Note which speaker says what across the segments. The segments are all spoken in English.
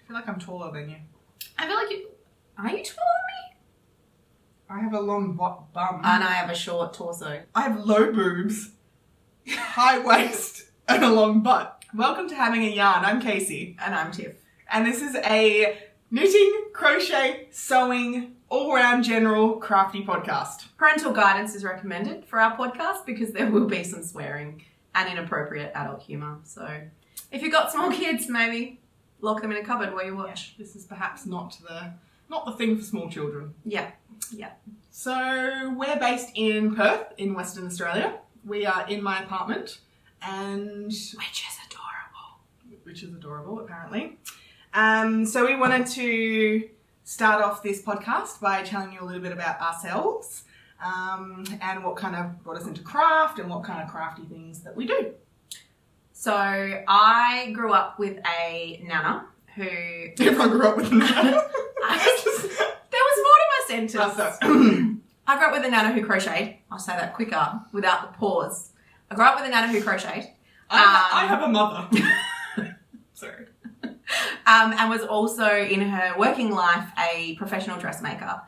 Speaker 1: feel like I'm taller than you.
Speaker 2: I feel like you... Are you taller than me?
Speaker 1: I have a long bum.
Speaker 2: And I have a short torso.
Speaker 1: I have low boobs, high waist, and a long butt. Welcome to Having a Yarn. I'm Kacy.
Speaker 2: And I'm Tif.
Speaker 1: And this is a knitting, crochet, sewing, all-round general crafty podcast.
Speaker 2: Parental guidance is recommended for our podcast because there will be some swearing and inappropriate adult humour. So if you've got small kids, maybe lock them in a cupboard while you watch.
Speaker 1: This is perhaps not the thing for small children.
Speaker 2: Yeah.
Speaker 1: So we're based in Perth, in Western Australia. We are in my apartment, and
Speaker 2: Which is adorable,
Speaker 1: apparently. So we wanted to start off this podcast by telling you a little bit about ourselves, and what kind of brought us into craft and what kind of crafty things that we do.
Speaker 2: So I grew up with a nana who...
Speaker 1: Everyone grew up with a nana.
Speaker 2: There was more to my sentence. I grew up with a nana who crocheted. I'll say that quicker without the pause. I grew up with a nana who crocheted.
Speaker 1: I have a mother. Sorry.
Speaker 2: And was also in her working life a professional dressmaker.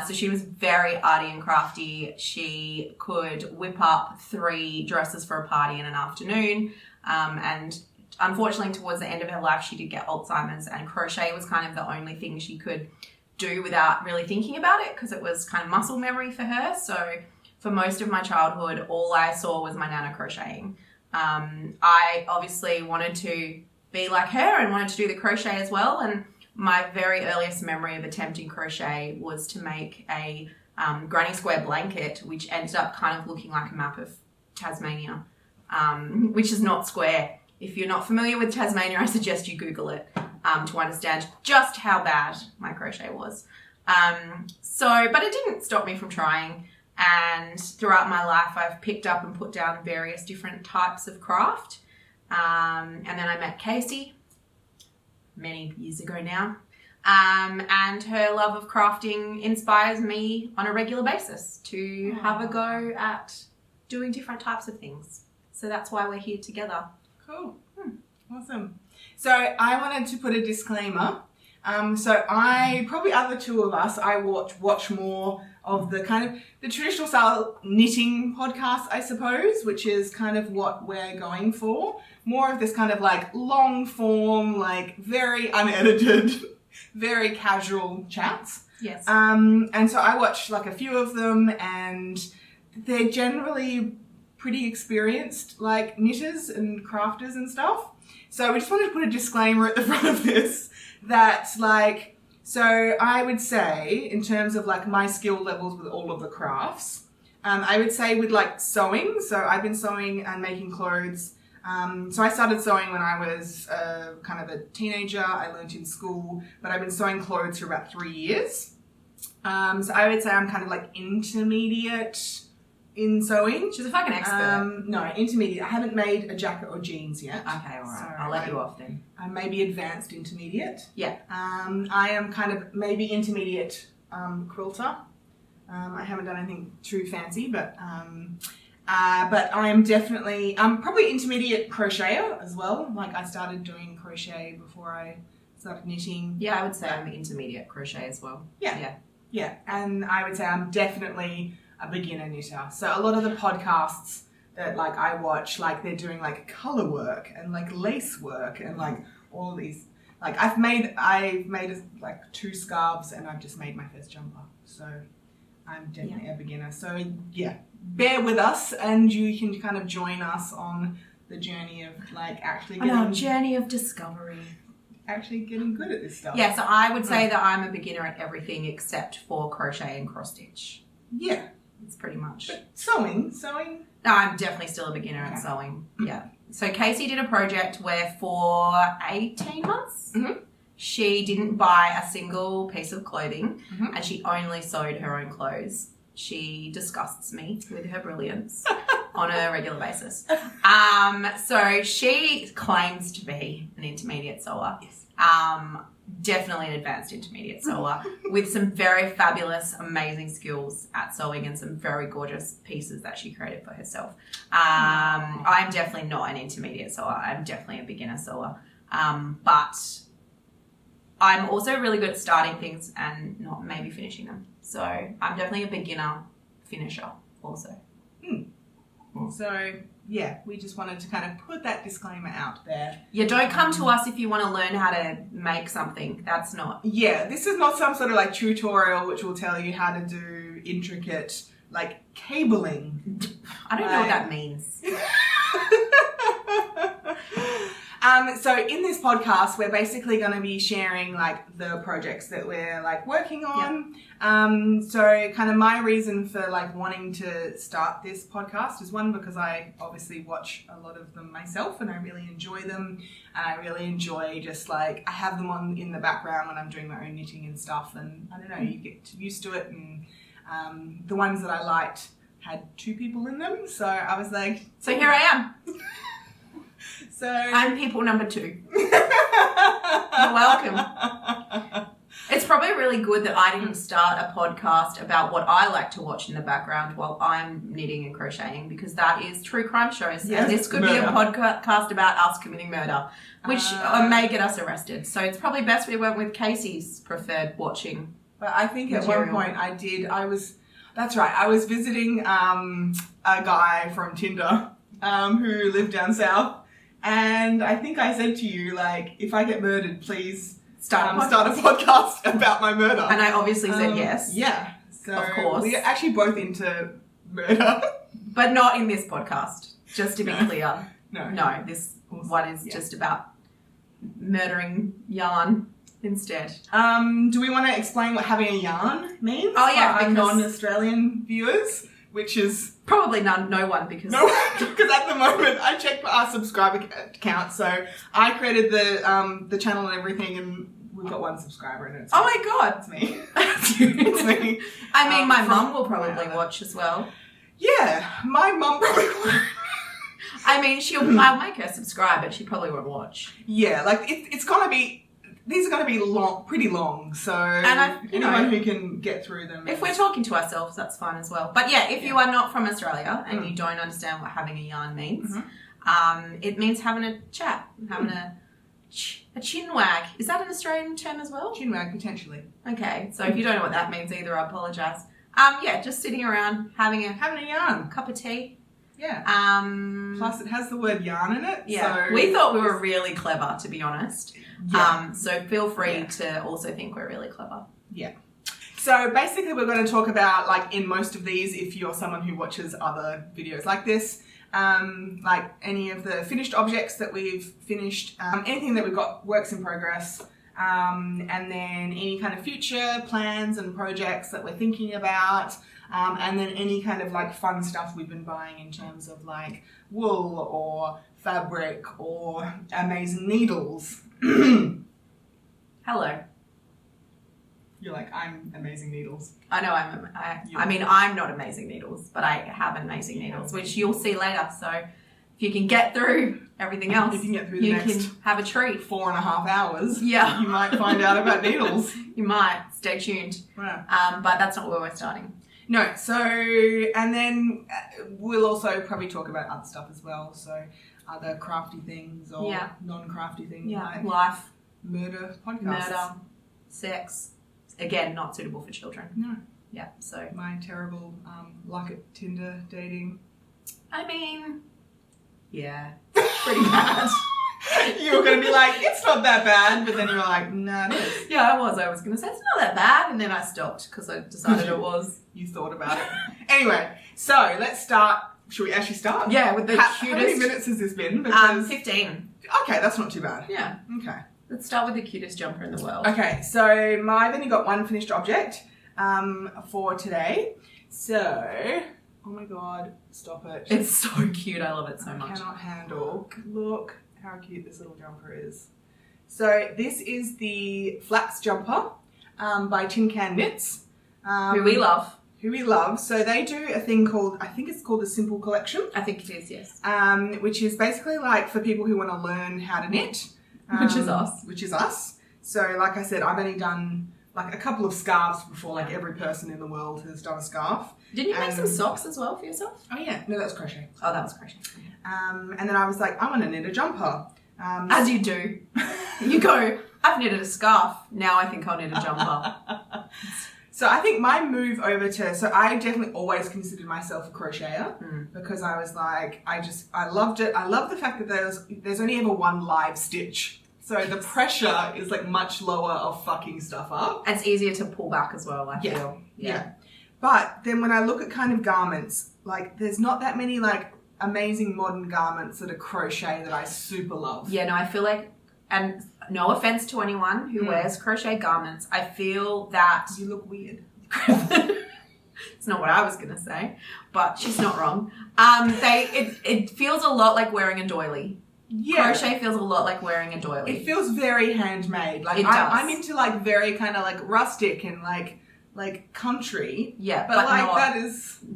Speaker 2: So she was very arty and crafty. She could whip up 3 dresses for a party in an afternoon. And unfortunately, towards the end of her life, she did get Alzheimer's, and crochet was kind of the only thing she could do without really thinking about it because it was kind of muscle memory for her. So for most of my childhood, all I saw was my nana crocheting. I obviously wanted to be like her and wanted to do the crochet as well. And my very earliest memory of attempting crochet was to make a granny square blanket, which ended up kind of looking like a map of Tasmania, which is not square. If you're not familiar with Tasmania, I suggest you Google it to understand just how bad my crochet was. But it didn't stop me from trying. And throughout my life, I've picked up and put down various different types of craft. And then I met Kacy many years ago now. And her love of crafting inspires me on a regular basis to have a go at doing different types of things. So that's why we're here together.
Speaker 1: Cool. Awesome. So I wanted to put a disclaimer. Probably other two of us, I watch more of the kind of the traditional style knitting podcast, I suppose, which is kind of what we're going for. More of this kind of like long form, like very unedited, very casual chats.
Speaker 2: Yes.
Speaker 1: And so I watch like a few of them, and they're generally pretty experienced like knitters and crafters and stuff. So we just wanted to put a disclaimer at the front of this that so I would say in terms of like my skill levels with all of the crafts, I would say with like sewing. So I've been sewing and making clothes. So I started sewing when I was kind of a teenager. I learned in school, but I've been sewing clothes for about 3 years. So I would say I'm kind of like intermediate in sewing.
Speaker 2: She's a fucking expert.
Speaker 1: No, intermediate. I haven't made a jacket or jeans yet.
Speaker 2: Okay, all right.
Speaker 1: So
Speaker 2: I'll let you off then.
Speaker 1: I may be advanced intermediate.
Speaker 2: Yeah.
Speaker 1: I am kind of maybe intermediate quilter. I haven't done anything too fancy, but I am definitely probably intermediate crocheter as well. Like I started doing crochet before I started knitting.
Speaker 2: Yeah, I would say I'm intermediate crochet as well.
Speaker 1: Yeah. And I would say I'm definitely a beginner knitter. So a lot of the podcasts that like I watch, like they're doing like color work and like lace work and like all of these. Like I've made like 2 scarves and I've just made my first jumper. So I'm definitely a beginner. So yeah, bear with us and you can kind of join us on the journey of like actually getting...
Speaker 2: On our journey of discovery.
Speaker 1: Actually getting good at this stuff.
Speaker 2: Yeah, so I would say that I'm a beginner at everything except for crochet and cross stitch.
Speaker 1: Yeah.
Speaker 2: It's pretty much.
Speaker 1: But sewing?
Speaker 2: No, I'm definitely still a beginner at sewing. Yeah. So Kacy did a project where for 18 months, she didn't buy a single piece of clothing and she only sewed her own clothes. She disgusts me with her brilliance on a regular basis. So she claims to be an intermediate sewer.
Speaker 1: Yes.
Speaker 2: Definitely an advanced intermediate sewer with some very fabulous, amazing skills at sewing and some very gorgeous pieces that she created for herself. I'm definitely not an intermediate sewer. I'm definitely a beginner sewer. But I'm also really good at starting things and not maybe finishing them. So I'm definitely a beginner finisher also.
Speaker 1: So, yeah, we just wanted to kind of put that disclaimer out there.
Speaker 2: Yeah, don't come to us if you want to learn how to make something. That's not...
Speaker 1: Yeah, this is not some sort of like tutorial which will tell you how to do intricate like cabling.
Speaker 2: I don't know what that means.
Speaker 1: So in this podcast, we're basically going to be sharing like the projects that we're like working on. Yep. So kind of my reason for like wanting to start this podcast is one, because I obviously watch a lot of them myself and I really enjoy them. And I really enjoy just like, I have them on in the background when I'm doing my own knitting and stuff. And I don't know, you get used to it. And the ones that I liked had 2 people in them. So I was like...
Speaker 2: So here I am.
Speaker 1: So
Speaker 2: I'm people number 2. You're welcome. It's probably really good that I didn't start a podcast about what I like to watch in the background while I'm knitting and crocheting, because that is true crime shows.
Speaker 1: Yes,
Speaker 2: and this could be a podcast about us committing murder, which may get us arrested. So it's probably best we went with Kacy's preferred watching.
Speaker 1: But I think
Speaker 2: material.
Speaker 1: At one point that's right, I was visiting a guy from Tinder who lived down south. And I think I said to you, like, if I get murdered, please start a podcast about my murder.
Speaker 2: And I obviously said yes.
Speaker 1: Yeah. So
Speaker 2: of course.
Speaker 1: We're actually both into murder.
Speaker 2: But not in this podcast, just to be clear.
Speaker 1: No,
Speaker 2: this one is just about murdering yarn instead.
Speaker 1: Do we want to explain what having a yarn means?
Speaker 2: Oh, yeah.
Speaker 1: For our non-Australian viewers, which is...
Speaker 2: Probably no one, because...
Speaker 1: No, because at the moment I checked our subscriber count, so I created the channel and everything, and we've got 1 subscriber, and it's
Speaker 2: oh my god,
Speaker 1: it's me. It's me.
Speaker 2: I mean, my mum will probably watch as well.
Speaker 1: Yeah, my mum probably will.
Speaker 2: I mean, I'll make her subscribe, but she probably won't watch.
Speaker 1: Yeah, like it's gonna be. These are going to be pretty long, so anyone who can get through them.
Speaker 2: If we're talking to ourselves, that's fine as well. But yeah, if you are not from Australia and you don't understand what having a yarn means, it means having a chat, having a chin wag. Is that an Australian term as well?
Speaker 1: Chin wag, potentially.
Speaker 2: Okay, so if you don't know what that means either, I apologise. Yeah, just sitting around having a yarn, cup of tea.
Speaker 1: Yeah. Plus, it has the word yarn in it.
Speaker 2: Yeah.
Speaker 1: So
Speaker 2: we thought we were really clever, to be honest.
Speaker 1: Yeah.
Speaker 2: So feel free to also think we're really clever.
Speaker 1: Yeah. So basically, we're going to talk about, like, in most of these, if you're someone who watches other videos like this, like any of the finished objects that we've finished, anything that we've got works in progress, and then any kind of future plans and projects that we're thinking about. And then any kind of like fun stuff we've been buying in terms of like wool or fabric or amazing needles.
Speaker 2: Hello.
Speaker 1: You're like, I'm amazing needles.
Speaker 2: I know I mean, I'm not amazing needles, but I have amazing needles, which you'll see later. So if you can get through everything else,
Speaker 1: if you can get through the next
Speaker 2: can have a treat.
Speaker 1: 4.5 hours.
Speaker 2: Yeah.
Speaker 1: You might find out about needles.
Speaker 2: You might. Stay tuned.
Speaker 1: Wow.
Speaker 2: But that's not where we're starting.
Speaker 1: No, so, and then we'll also probably talk about other stuff as well. So other crafty things or non-crafty things like
Speaker 2: life,
Speaker 1: murder podcasts.
Speaker 2: Murder, sex. Again, not suitable for children.
Speaker 1: No.
Speaker 2: Yeah, so.
Speaker 1: My terrible luck at Tinder dating.
Speaker 2: I mean, yeah, pretty bad.
Speaker 1: You were going to be like, it's not that bad, but then you were like, nah, it is.
Speaker 2: Yeah, I was going to say, it's not that bad, and then I stopped because I decided it was.
Speaker 1: You thought about it. Anyway, so let's start. Should we actually start?
Speaker 2: Yeah, with the cutest.
Speaker 1: How many minutes has this been?
Speaker 2: 15.
Speaker 1: Okay, that's not too bad.
Speaker 2: Yeah.
Speaker 1: Okay.
Speaker 2: Let's start with the cutest jumper in the world.
Speaker 1: Okay, so I've only got 1 finished object for today. So, oh my god, stop it.
Speaker 2: It's so cute. I love it so much.
Speaker 1: I cannot handle. Look how cute this little jumper is. So this is the Flax jumper by Tin Can Knits.
Speaker 2: Who we love.
Speaker 1: Who we love. So they do a thing called, I think it's called the Simple Collection.
Speaker 2: I think it is, yes.
Speaker 1: Which is basically like for people who want to learn how to knit.
Speaker 2: Which is us.
Speaker 1: Which is us. So like I said, I've only done like a couple of scarves before, like every person in the world has done a scarf.
Speaker 2: Didn't you make some socks as well for yourself?
Speaker 1: Oh yeah, no, that was crochet.
Speaker 2: Oh, that was crochet.
Speaker 1: And then I was like, I want to knit a jumper.
Speaker 2: As you do. You go, I've knitted a scarf. Now I think I'll knit a jumper.
Speaker 1: So I think my move over to, so I definitely always considered myself a crocheter because I was like, I loved it. I love the fact that there's only ever one live stitch. So the pressure is like much lower of fucking stuff up.
Speaker 2: And it's easier to pull back as well, I feel.
Speaker 1: Yeah. But then when I look at kind of garments, like there's not that many like amazing modern garments that are crochet that I super love.
Speaker 2: Yeah, no, I feel like, and no offense to anyone who wears crochet garments, I feel that...
Speaker 1: You look weird.
Speaker 2: It's not what I was going to say, but she's not wrong. It feels a lot like wearing a doily. Yeah. Crochet feels a lot like wearing a doily.
Speaker 1: It feels very handmade. Like
Speaker 2: it does.
Speaker 1: I'm into like very kind of like rustic and like country.
Speaker 2: Yeah,
Speaker 1: but like
Speaker 2: not,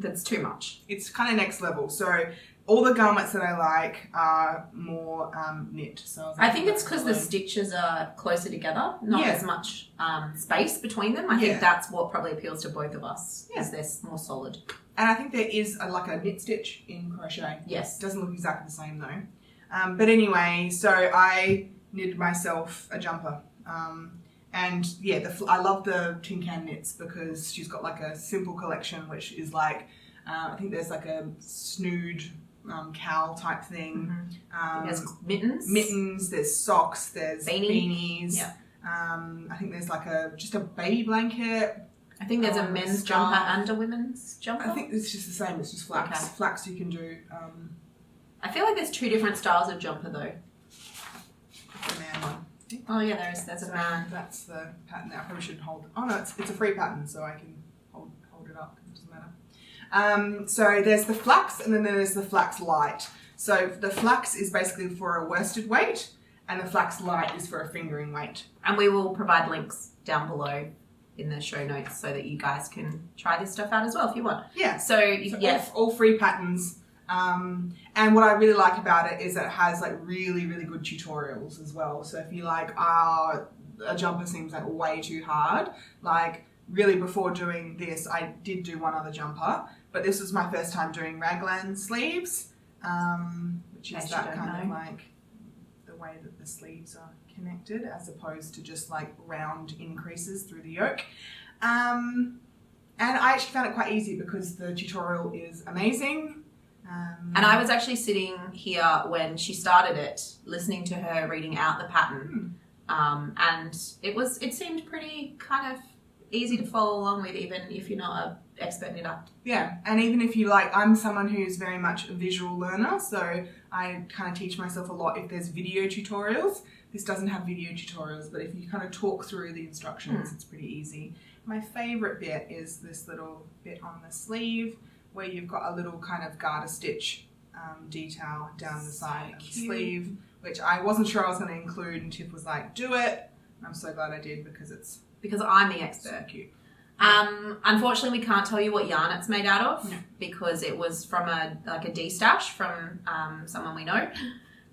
Speaker 2: that's too much.
Speaker 1: It's kind of next level. So all the garments that I like are more knit. So
Speaker 2: I think it's because the stitches are closer together, not as much space between them. I think that's what probably appeals to both of us, is they're more solid.
Speaker 1: And I think there is like a knit stitch in crochet.
Speaker 2: Yes.
Speaker 1: It doesn't look exactly the same though. But anyway, so I knitted myself a jumper. And yeah, I love the Tin Can Knits because she's got like a simple collection, which is like, I think there's like a snood cowl type thing.
Speaker 2: There's mittens.
Speaker 1: Mittens, there's socks, there's beanies.
Speaker 2: Yeah.
Speaker 1: I think there's like just a baby blanket.
Speaker 2: I think there's a men's jumper and a women's jumper.
Speaker 1: I think it's just the same, it's just flax. Okay. Flax you can do.
Speaker 2: I feel like there's two different styles of jumper though.
Speaker 1: The man one.
Speaker 2: Oh yeah, there's a man.
Speaker 1: That's the pattern that I probably should hold. Oh no, it's a free pattern, so I can hold it up. It doesn't matter. So there's the flax, and then there's the flax light. So the flax is basically for a worsted weight, and the flax light is for a fingering weight.
Speaker 2: And we will provide links down below in the show notes so that you guys can try this stuff out as well if you want.
Speaker 1: Yeah.
Speaker 2: So yes,
Speaker 1: all free patterns. And what I really like about it is that it has like really, really good tutorials as well. So if you like, a jumper seems like way too hard, like really before doing this, I did do one other jumper, but this was my first time doing raglan sleeves, which is that kind of like the way that the sleeves are connected as opposed to just like round increases through the yoke. And I actually found it quite easy because the tutorial is amazing.
Speaker 2: And I was actually sitting here when she started it, listening to her reading out the pattern, and it seemed pretty kind of easy to follow along with, even if you're not an expert knitter. Yeah, and even if you like, I'm someone who's very much a visual learner, so I kind of teach myself a lot if there's video tutorials. This doesn't have video tutorials, but if you kind of talk through the instructions, it's pretty easy. My favourite bit is this little bit on the sleeve, where you've got a little kind of garter stitch detail down the side of the sleeve, which I wasn't sure I was going to include, and Tif was like, do it. And I'm so glad I did because I'm the expert. So cute. Unfortunately, we can't tell you what yarn it's made out of because it was from a D-stash from someone we know.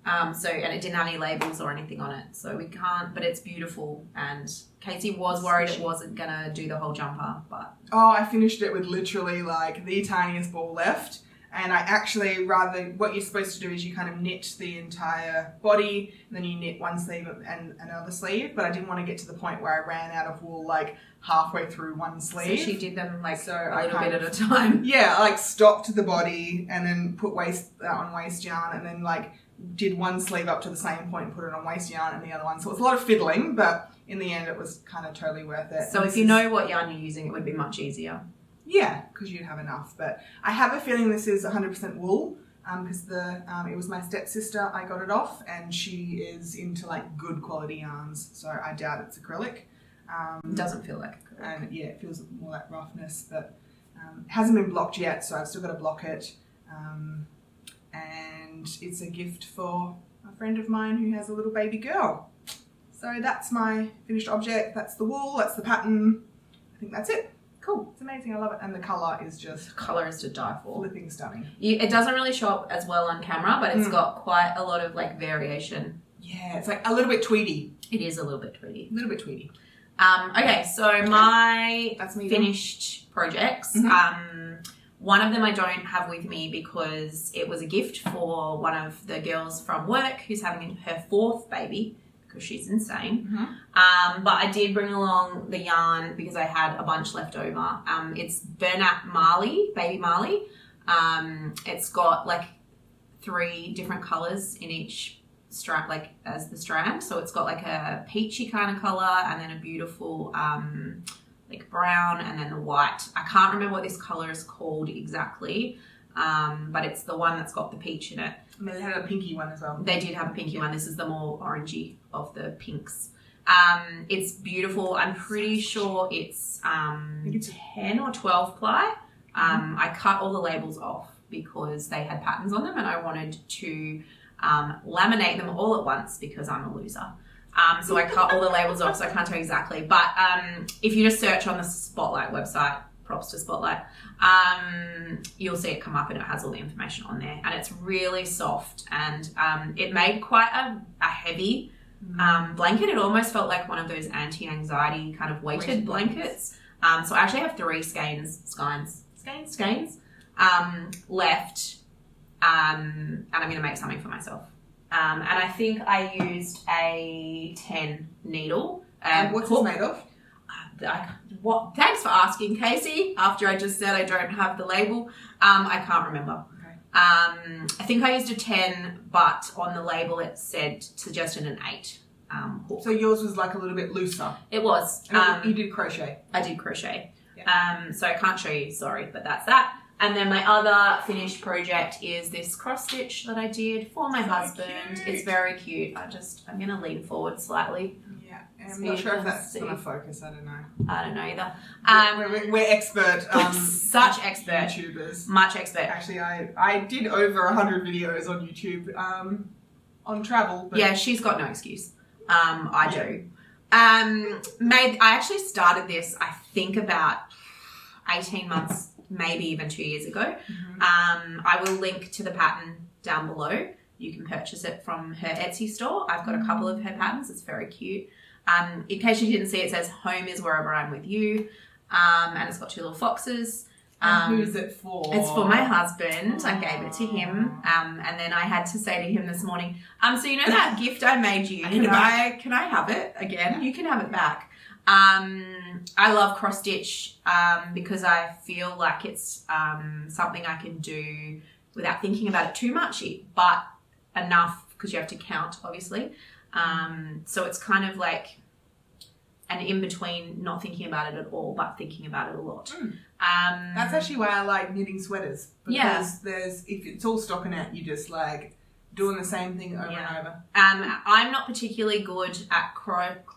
Speaker 2: And it didn't have any labels or anything on it, so we can't, but it's beautiful. And Kacy was worried it wasn't gonna do the whole jumper, but
Speaker 1: I finished it with literally like the tiniest ball left. And I actually, what you're supposed to do is you kind of knit the entire body, and then you knit one sleeve and another sleeve, but I didn't want to get to the point where I ran out of wool like halfway through one sleeve.
Speaker 2: So she did them like a little bit at a time.
Speaker 1: Yeah, I like stopped the body and then put on waist yarn, and then like did one sleeve up to the same point and put it on waist yarn and the other one. So it was a lot of fiddling, but in the end it was kind of totally worth it.
Speaker 2: So if you know what yarn you're using, it would be much easier.
Speaker 1: Yeah, because you'd have enough. But I have a feeling this is 100% wool because it was my stepsister I got it off, and she is into like good quality yarns, so I doubt it's acrylic.
Speaker 2: It doesn't feel like acrylic.
Speaker 1: And yeah, it feels more like roughness, but it hasn't been blocked yet, so I've still got to block it. And it's a gift for a friend of mine who has a little baby girl. So that's my finished object. That's the wool, that's the pattern. I think that's it. Cool. It's amazing. I love it. And the colour is just...
Speaker 2: Colour is to die for.
Speaker 1: Flipping stunning.
Speaker 2: It doesn't really show up as well on camera, but it's got quite a lot of like variation.
Speaker 1: Yeah, it's like a little bit tweedy.
Speaker 2: It is a little bit tweedy.
Speaker 1: A little bit tweedy.
Speaker 2: Okay, so my finished projects. One of them I don't have with me because it was a gift for one of the girls from work who's having her 4th baby, because she's insane.
Speaker 1: Mm-hmm.
Speaker 2: But I did bring along the yarn because I had a bunch left over. It's Bernat Marly, Baby Marly. It's got like 3 different colours in each strand, like as the strand. So it's got like a peachy kind of colour, and then a beautiful like brown, and then the white. I can't remember what this colour is called exactly, but it's the one that's got the peach in it.
Speaker 1: And they had a pinky one as well.
Speaker 2: They did have a pinky one. This is the more orangey of the pinks. It's beautiful. I'm pretty sure it's I think it's 10 or 12 ply. I cut all the labels off because they had patterns on them, and I wanted to laminate them all at once because I'm a loser. So I cut all the labels off, so I can't tell exactly. But if you just search on the Spotlight website, props to Spotlight, you'll see it come up, and it has all the information on there. And it's really soft, and it made quite a heavy blanket. It almost felt like one of those anti-anxiety kind of weighted blankets. So I actually have 3 skeins left, and I'm going to make something for myself. And I think I used a 10 needle.
Speaker 1: And what's it made of?
Speaker 2: What? Thanks for asking, Kacy. After I just said I don't have the label, I can't remember.
Speaker 1: Okay.
Speaker 2: I think I used a 10, but on the label it suggested an 8. Hook.
Speaker 1: So yours was like a little bit looser.
Speaker 2: It was.
Speaker 1: You did crochet.
Speaker 2: I did crochet.
Speaker 1: Yeah.
Speaker 2: So I can't show you, sorry, but that's that. And then my other finished project is this cross stitch that I did for my husband.
Speaker 1: Cute.
Speaker 2: It's very cute. I'm going to lean forward slightly.
Speaker 1: Yeah, and I'm not sure if that's going to focus. I don't know.
Speaker 2: I don't know either.
Speaker 1: We're expert.
Speaker 2: Such expert.
Speaker 1: YouTubers.
Speaker 2: Much expert.
Speaker 1: Actually, I did over 100 videos on YouTube on travel. But
Speaker 2: yeah, she's got no excuse. I do. I actually started this, I think, about 18 months, maybe even 2 years ago.
Speaker 1: Mm-hmm.
Speaker 2: I will link to the pattern down below. You can purchase it from her Etsy store. I've got a couple of her patterns. It's very cute. In case you didn't see, it says home is wherever I'm with you. And it's got 2 little foxes.
Speaker 1: Who's it for?
Speaker 2: It's for my husband. I gave it to him. And then I had to say to him this morning, so you know that gift I made you? Can I have it again? Yeah. You can have it back. I love cross stitch because I feel like it's something I can do without thinking about it too much, but enough because you have to count, obviously. So it's kind of like an in-between, not thinking about it at all, but thinking about it a lot.
Speaker 1: That's actually why I like knitting sweaters. Because if it's all stockinette, you just like doing the same thing over and over.
Speaker 2: I'm not particularly good at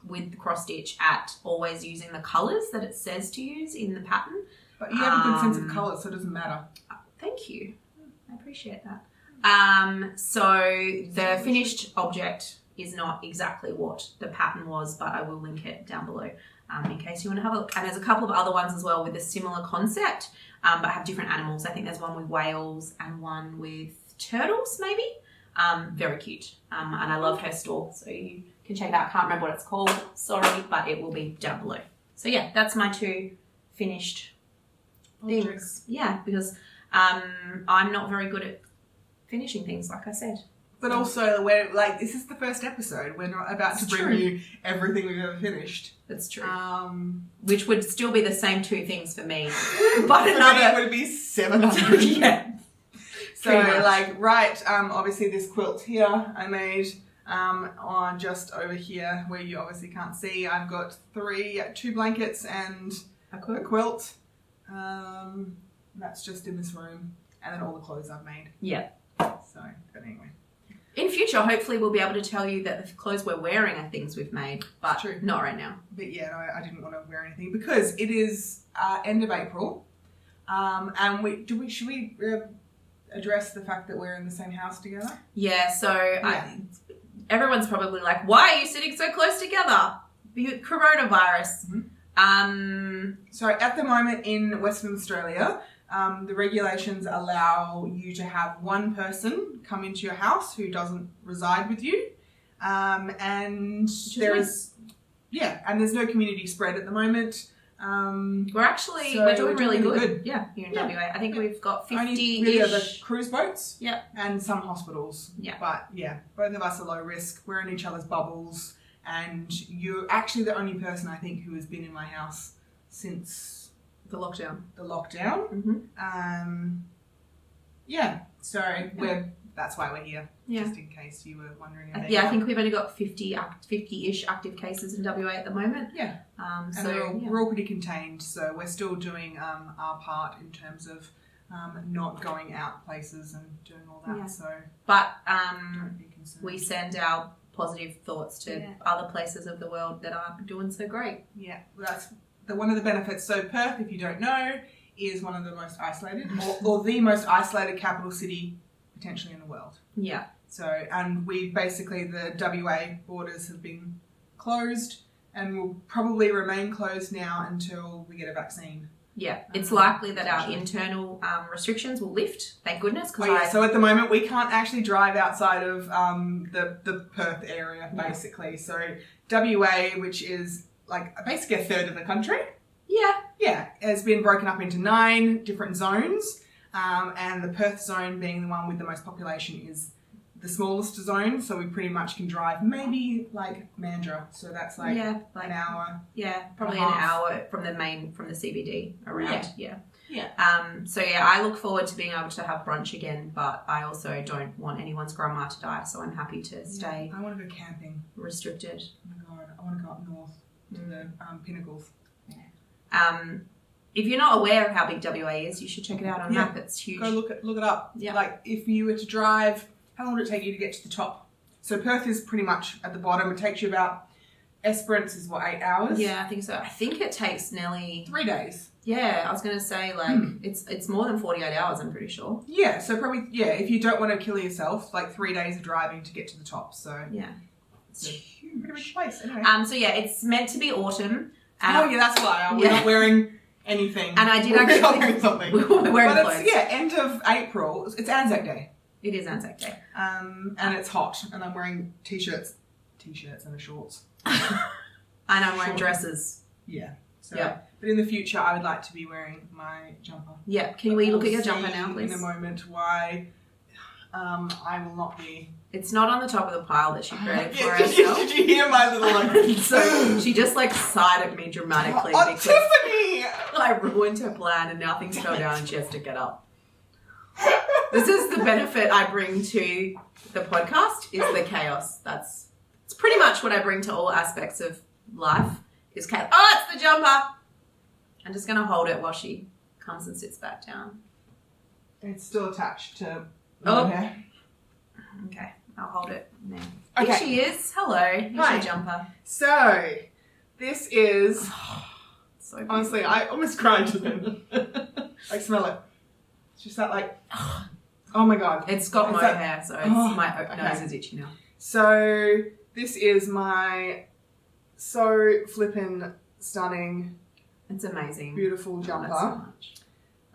Speaker 2: with the cross stitch at always using the colours that it says to use in the pattern.
Speaker 1: But you have a good sense of colour, so it doesn't matter.
Speaker 2: Thank you. I appreciate that. So the finished object is not exactly what the pattern was, but I will link it down below in case you want to have a look. And there's a couple of other ones as well with a similar concept, but have different animals. I think there's one with whales and one with turtles, maybe. Very cute. And I love her store, so you can check it out. Can't remember what it's called, sorry, but it will be down below. So yeah, that's my 2 finished things. Yeah, because I'm not very good at finishing things, like I said.
Speaker 1: But also, this is the first episode. We're not about to bring you everything we've ever finished.
Speaker 2: That's true. Which would still be the same 2 things for me. But
Speaker 1: it would be 700.
Speaker 2: Yeah.
Speaker 1: So, obviously this quilt here I made on just over here where you obviously can't see. I've got 2 blankets and a quilt. That's just in this room. And then all the clothes I've made.
Speaker 2: Yeah.
Speaker 1: So, but anyway.
Speaker 2: In future, hopefully we'll be able to tell you that the clothes we're wearing are things we've made, but
Speaker 1: true.
Speaker 2: Not right now.
Speaker 1: But yeah, no, I didn't want to wear anything because it is end of April. And should we address the fact that we're in the same house together?
Speaker 2: Yeah, so everyone's probably like, why are you sitting so close together? Coronavirus.
Speaker 1: Mm-hmm. So at the moment in Western Australia, the regulations allow you to have one person come into your house who doesn't reside with you. And there's no community spread at the moment.
Speaker 2: We're doing really good. Yeah, here in WA. I think we've got 50-ish.
Speaker 1: Only really are the cruise boats.
Speaker 2: Yeah.
Speaker 1: And some hospitals.
Speaker 2: Yeah.
Speaker 1: But yeah, both of us are low risk. We're in each other's bubbles. and you're actually the only person I think who has been in my house since
Speaker 2: the lockdown.
Speaker 1: Yeah, so that's why we're here, just in case you were wondering.
Speaker 2: I think we've only got 50-ish active cases in WA at the moment.
Speaker 1: Yeah. We're all pretty contained, so we're still doing our part in terms of not going out places and doing all that.
Speaker 2: Yeah.
Speaker 1: So,
Speaker 2: but
Speaker 1: don't be concerned.
Speaker 2: We send our positive thoughts to other places of the world that aren't doing so great.
Speaker 1: Yeah, well, that's one of the benefits. So Perth, if you don't know, is one of the most isolated, or the most isolated capital city potentially in the world.
Speaker 2: Yeah.
Speaker 1: So, and the WA borders have been closed and will probably remain closed now until we get a vaccine.
Speaker 2: Yeah, it's likely that our internal restrictions will lift, thank goodness.
Speaker 1: So at the moment we can't actually drive outside of the Perth area, basically. So WA, which is like basically a third of the country. Yeah, has been broken up into 9 different zones, and the Perth zone being the one with the most population is the smallest zone, so we pretty much can drive maybe like Mandurah, so that's like an hour.
Speaker 2: Yeah, probably an hour from the CBD around. Yeah. I look forward to being able to have brunch again, but I also don't want anyone's grandma to die, so I'm happy to stay.
Speaker 1: I want to go camping.
Speaker 2: Restricted.
Speaker 1: Oh my god, I want to go up north to the Pinnacles.
Speaker 2: If you're not aware of how big WA is, you should check it out on a map. It's huge.
Speaker 1: Go look it up. Yeah. Like if you were to drive, how long would it take you to get to the top? So Perth is pretty much at the bottom. It takes you about, Esperance is 8 hours?
Speaker 2: Yeah, I think so. I think it takes nearly
Speaker 1: 3 days.
Speaker 2: Yeah, I was going to say it's more than 48 hours, I'm pretty sure.
Speaker 1: Yeah, so probably, if you don't want to kill yourself, 3 days of driving to get to the top. So it's a huge, pretty rich place. Anyway.
Speaker 2: It's meant to be autumn.
Speaker 1: That's why we're not wearing anything.
Speaker 2: And I did actually
Speaker 1: wearing something.
Speaker 2: We're wearing clothes.
Speaker 1: It's end of April. It's Anzac Day.
Speaker 2: It is Anzac Day.
Speaker 1: And it's hot, and I'm wearing t-shirts and shorts.
Speaker 2: And I'm wearing dresses.
Speaker 1: Yeah. So, but in the future, I would like to be wearing my jumper.
Speaker 2: Yeah. Can we look at your jumper now, please?
Speaker 1: In a moment, why I will not be.
Speaker 2: It's not on the top of the pile that she created for herself.
Speaker 1: Did you hear my little
Speaker 2: So she just sighed at me dramatically because
Speaker 1: Tiffany!
Speaker 2: I ruined her plan and now things fell down and she has to get up. This is the benefit I bring to the podcast, is the chaos. It's pretty much what I bring to all aspects of life, is chaos. Oh, it's the jumper! I'm just going to hold it while she comes and sits back down.
Speaker 1: It's still attached to my hair.
Speaker 2: Okay, I'll hold it now.
Speaker 1: Okay.
Speaker 2: Here she is. Hello. Here's your jumper.
Speaker 1: So, this is...
Speaker 2: so beautiful.
Speaker 1: Honestly, I almost cried to them. Smell it. It's just that oh my god.
Speaker 2: It's got mohair, so my nose is itchy now. So,
Speaker 1: this is my so flippin' stunning...
Speaker 2: It's amazing.
Speaker 1: Beautiful jumper.
Speaker 2: So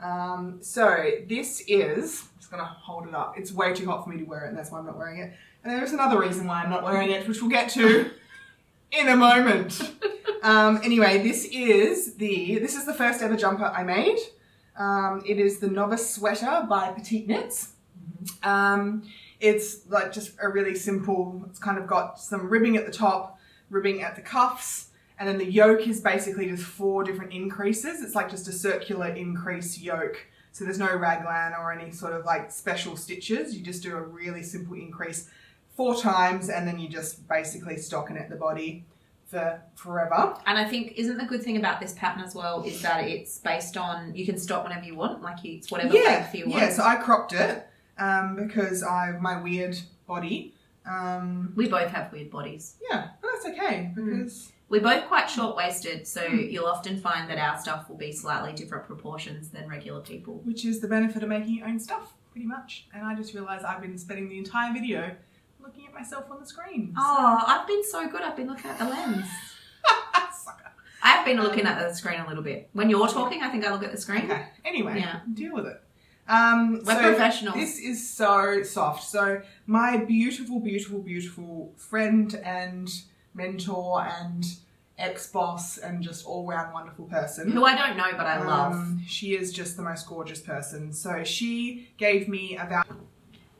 Speaker 2: much.
Speaker 1: So this is, I'm just going to hold it up. It's way too hot for me to wear it, and that's why I'm not wearing it. And there's another reason why I'm not wearing it, which we'll get to in a moment. Anyway, this is the first ever jumper I made. It is the Novice Sweater by Petite knits. It's just a really simple, it's kind of got some ribbing at the top, ribbing at the cuffs, and then the yoke is basically just 4 different increases. It's just a circular increase yoke. So there's no raglan or any sort of special stitches. You just do a really simple increase 4 times, and then you just basically stocking it the body for forever.
Speaker 2: And I think, isn't the good thing about this pattern as well is that it's based on, you can stop whenever you want. It's whatever length you want.
Speaker 1: Yeah, so I cropped it because my weird body.
Speaker 2: We both have weird bodies.
Speaker 1: Yeah, but that's okay because...
Speaker 2: We're both quite short-waisted, so you'll often find that our stuff will be slightly different proportions than regular people.
Speaker 1: Which is the benefit of making your own stuff, pretty much. And I just realised I've been spending the entire video looking at myself on the screen.
Speaker 2: Oh, I've been so good. I've been looking at the lens.
Speaker 1: Sucker.
Speaker 2: I've been looking at the screen a little bit. When you're talking, I think I look at the screen.
Speaker 1: Okay. Anyway, deal with it.
Speaker 2: We're professionals.
Speaker 1: This is so soft. So my beautiful, beautiful, beautiful friend and mentor and ex-boss and just all-round wonderful person.
Speaker 2: Who I don't know, but I love.
Speaker 1: She is just the most gorgeous person. So she gave me about...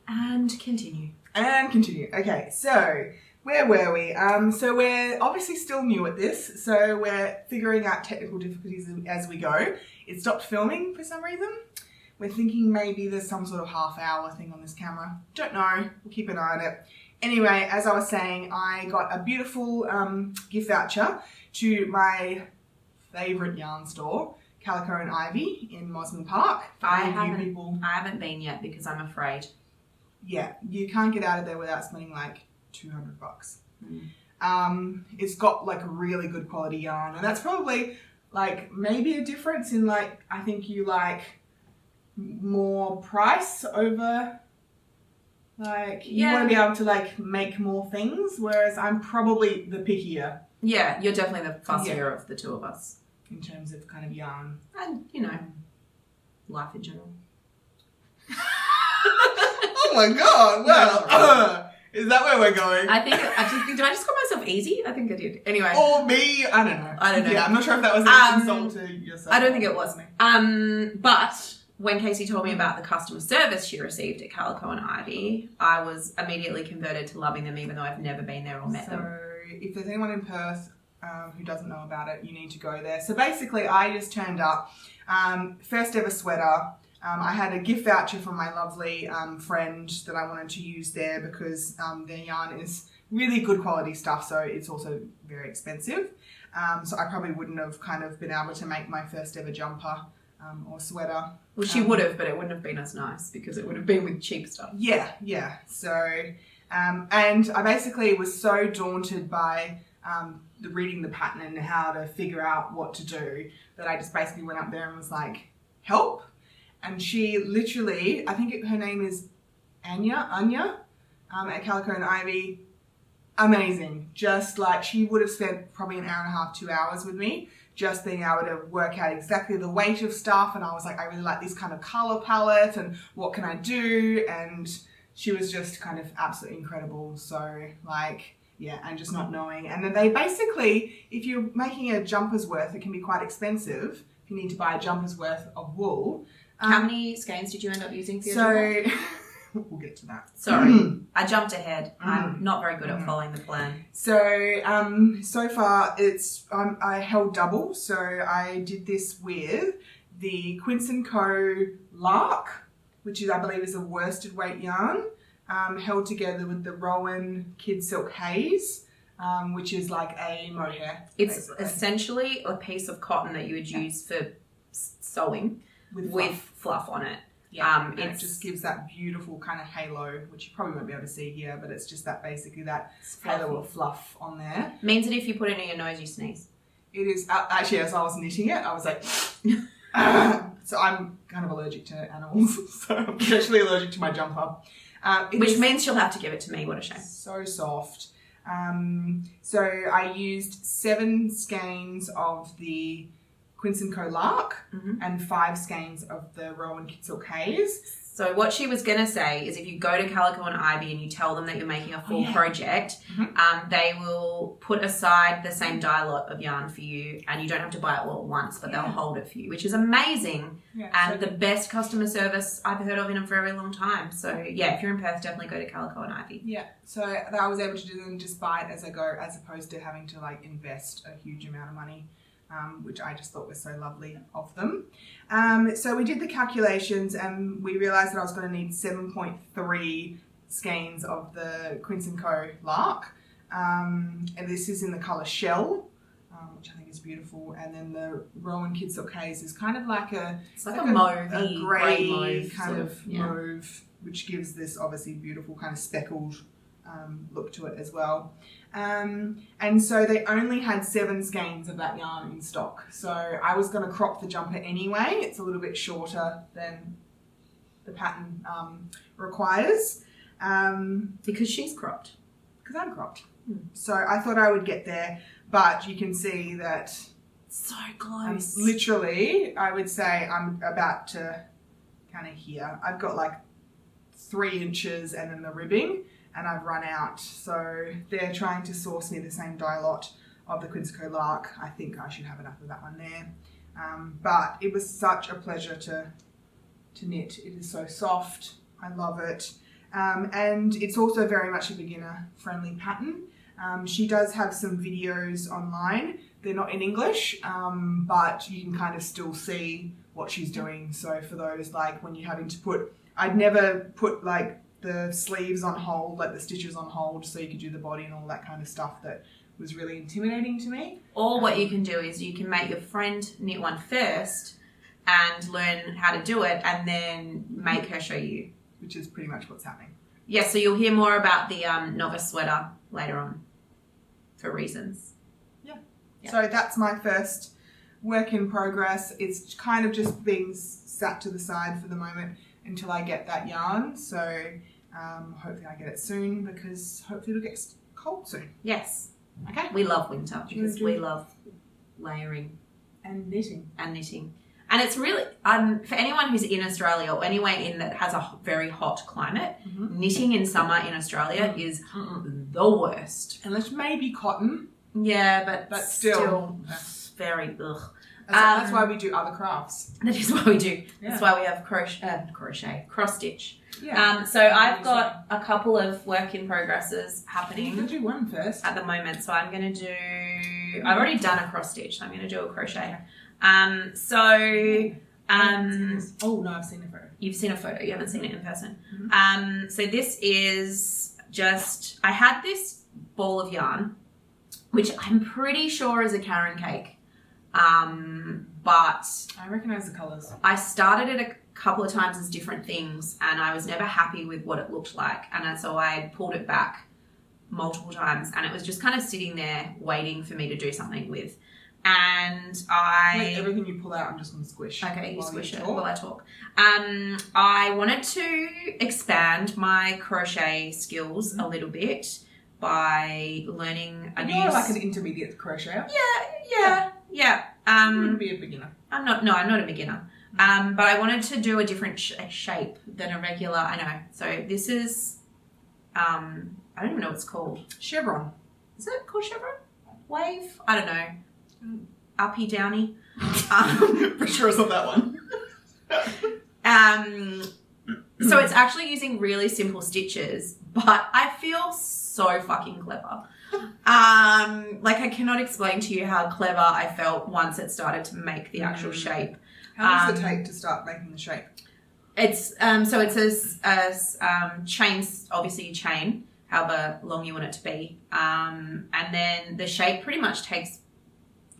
Speaker 2: And continue.
Speaker 1: Okay, so Where were we? So we're obviously still new at this, so we're figuring out technical difficulties as we go. It stopped filming for some reason. We're thinking maybe there's some sort of half-hour thing on this camera. Don't know. We'll keep an eye on it. Anyway, as I was saying, I got a beautiful gift voucher to my favourite yarn store, Calico and Ivy in Mosman Park.
Speaker 2: I haven't been yet because I'm afraid.
Speaker 1: Yeah, you can't get out of there without spending like $200. It's got like a really good quality yarn, and that's probably like maybe a difference in like, I think you like more price over like, you want to be able to like make more things, whereas I'm probably the pickier.
Speaker 2: Yeah, you're definitely the fussier of the two of us.
Speaker 1: In terms of kind of yarn.
Speaker 2: And, life in general.
Speaker 1: Oh my god, well, is that where we're going?
Speaker 2: Did I just call myself easy? I think I did. Anyway.
Speaker 1: Or me, I don't know. Yeah, I'm not sure if that was an insult to yourself.
Speaker 2: I don't think it was. But when Kacy told me about the customer service she received at Calico and Ivy, I was immediately converted to loving them, even though I've never been there or met them.
Speaker 1: So if there's anyone in Perth who doesn't know about it, you need to go there. So basically, I just turned up, first ever sweater. I had a gift voucher from my lovely friend that I wanted to use there because their yarn is really good quality stuff, so it's also very expensive. So I probably wouldn't have kind of been able to make my first ever jumper or sweater.
Speaker 2: Well, she would have, but it wouldn't have been as nice because it would have been with cheap stuff.
Speaker 1: Yeah. So, and I basically was so daunted by reading the pattern and how to figure out what to do that I just basically went up there and was like, help. And she literally, I think her name is Anya, at Calico and Ivy. Amazing. Just like, she would have spent probably an hour and a half, 2 hours with me, just being able to work out exactly the weight of stuff. And I was like, I really like this kind of color palette and what can I do? And she was just kind of absolutely incredible. So like, yeah, and just not knowing. And then they basically, if you're making a jumper's worth, it can be quite expensive if you need to buy a jumper's worth of wool.
Speaker 2: How many skeins did you end up using for your jumper?
Speaker 1: We'll get to that.
Speaker 2: Sorry, I jumped ahead. I'm not very good at following the plan.
Speaker 1: So, so far I held double. So I did this with the Quince & Co. Lark, which is, I believe, is a worsted weight yarn, held together with the Rowan Kidsilk Haze, which is like a mohair. It's basically
Speaker 2: essentially a piece of cotton that you would use for sewing with fluff on it.
Speaker 1: Yeah, it just gives that beautiful kind of halo, which you probably won't be able to see here, but it's just that basically that halo of fluff on there.
Speaker 2: Means that if you put it in your nose, you sneeze.
Speaker 1: It is, actually, as I was knitting it, I was like, so I'm kind of allergic to animals, so I'm actually allergic to my jumper.
Speaker 2: Which means she'll have to give it to me, what a shame.
Speaker 1: So soft. So I used 7 skeins of the Quince & Co. Lark and 5 skeins of the Rowan Kidsilk Haze.
Speaker 2: So what she was going to say is if you go to Calico and Ivy and you tell them that you're making a full project, they will put aside the same dye lot of yarn for you, and you don't have to buy it all at once, but they'll hold it for you, which is amazing. And the best customer service I've heard of in a very long time. So yeah, if you're in Perth, definitely go to Calico and Ivy. Yeah, so I was able to do them just buy it as I go, as opposed to having to like invest a huge amount of money. Which I just thought was so lovely of them. So we did the calculations and we realised that I was going to need 7.3 skeins of the Quince & Co. Lark. And this is in the colour Shell, which I think is beautiful. And then the Rowan Kidsilk Haze is kind of like a mauve-y, grey mauve kind of mauve, which gives this obviously beautiful kind of speckled look to it as well. And so they only had 7 skeins of that yarn in stock. So I was going to crop the jumper anyway. It's a little bit shorter than the pattern requires. Because she's cropped.
Speaker 1: Because I'm cropped. So I thought I would get there, but you can see that
Speaker 2: so close.
Speaker 1: Literally, I would say I'm about to kind of here. I've got like 3 inches and then the ribbing. And I've run out, so they're trying to source me the same dye lot of the Quince & Co. Lark. I think I should have enough of that one there. But it was such a pleasure to knit. It is so soft. I love it. And it's also very much a beginner-friendly pattern. She does have some videos online. They're not in English, but you can kind of still see what she's doing. So for those, like when you're having to put, I'd never put like the sleeves on hold, like the stitches on hold, so you could do the body and all that kind of stuff. That was really intimidating to me.
Speaker 2: Or what you can do is you can make your friend knit one first and learn how to do it, and then make her show you.
Speaker 1: Which is pretty much what's happening.
Speaker 2: Yeah, so you'll hear more about the Novice Sweater later on for reasons.
Speaker 1: Yeah. So that's my first work in progress. It's kind of just being sat to the side for the moment until I get that yarn. So hopefully I get it soon, because hopefully it'll get cold soon.
Speaker 2: Yes.
Speaker 1: Okay.
Speaker 2: We love winter because we love layering.
Speaker 1: And knitting.
Speaker 2: And it's really, for anyone who's in Australia or anywhere in that has a very hot climate, knitting in summer in Australia is the worst.
Speaker 1: Unless maybe cotton.
Speaker 2: Yeah, but still very ugh.
Speaker 1: That's why we do other crafts.
Speaker 2: That is why we do.
Speaker 1: Yeah.
Speaker 2: That's why we have cross stitch.
Speaker 1: Yeah.
Speaker 2: So I've got a couple of work in progresses happening.
Speaker 1: I'm going to do one first.
Speaker 2: At the moment. So I'm going to do, I've already done a cross stitch, so I'm going to do a crochet.
Speaker 1: Oh no, I've seen a photo.
Speaker 2: You've seen a photo, you haven't seen it in person.
Speaker 1: Mm-hmm.
Speaker 2: So this is just, I had this ball of yarn, which I'm pretty sure is a Caron cake. But
Speaker 1: I recognise the colours.
Speaker 2: I started it a couple of times as different things, and I was never happy with what it looked like. And so I pulled it back multiple times, and it was just kind of sitting there waiting for me to do something with. And
Speaker 1: everything you pull out, I'm just going to squish.
Speaker 2: Okay, you squish it while I talk. I wanted to expand my crochet skills a little bit by learning a new...
Speaker 1: You're like an intermediate crocheter.
Speaker 2: Yeah.
Speaker 1: You wouldn't be a beginner.
Speaker 2: I'm not a beginner. But I wanted to do a different shape than a regular, I know. So this is, I don't even know what it's called.
Speaker 1: Chevron.
Speaker 2: Is it called chevron? Wave? I don't know. Uppy, downy.
Speaker 1: Pretty sure it's not that one.
Speaker 2: So it's actually using really simple stitches, but I feel so fucking clever. Like I cannot explain to you how clever I felt once it started to make the actual shape.
Speaker 1: How does it take to start making the shape?
Speaker 2: It's so it's a chain, obviously chain, however long you want it to be, and then the shape pretty much takes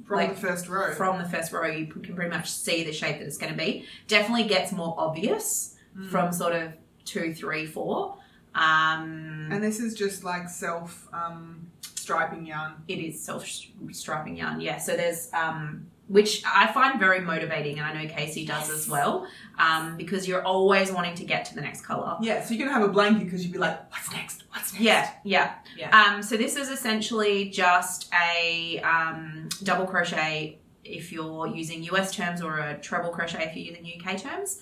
Speaker 1: from the first row.
Speaker 2: From the first row, you can pretty much see the shape that it's going to be. Definitely gets more obvious from sort of 2, 3, 4.
Speaker 1: And this is just like self striping yarn.
Speaker 2: It is self striping yarn, yeah. So there's which I find very motivating, and I know Kacy does as well, because you're always wanting to get to the next colour.
Speaker 1: Yeah, so you're going to have a blanket because you'd be like, what's next?
Speaker 2: Yeah. So this is essentially just a double crochet if you're using US terms, or a treble crochet if you're using UK terms,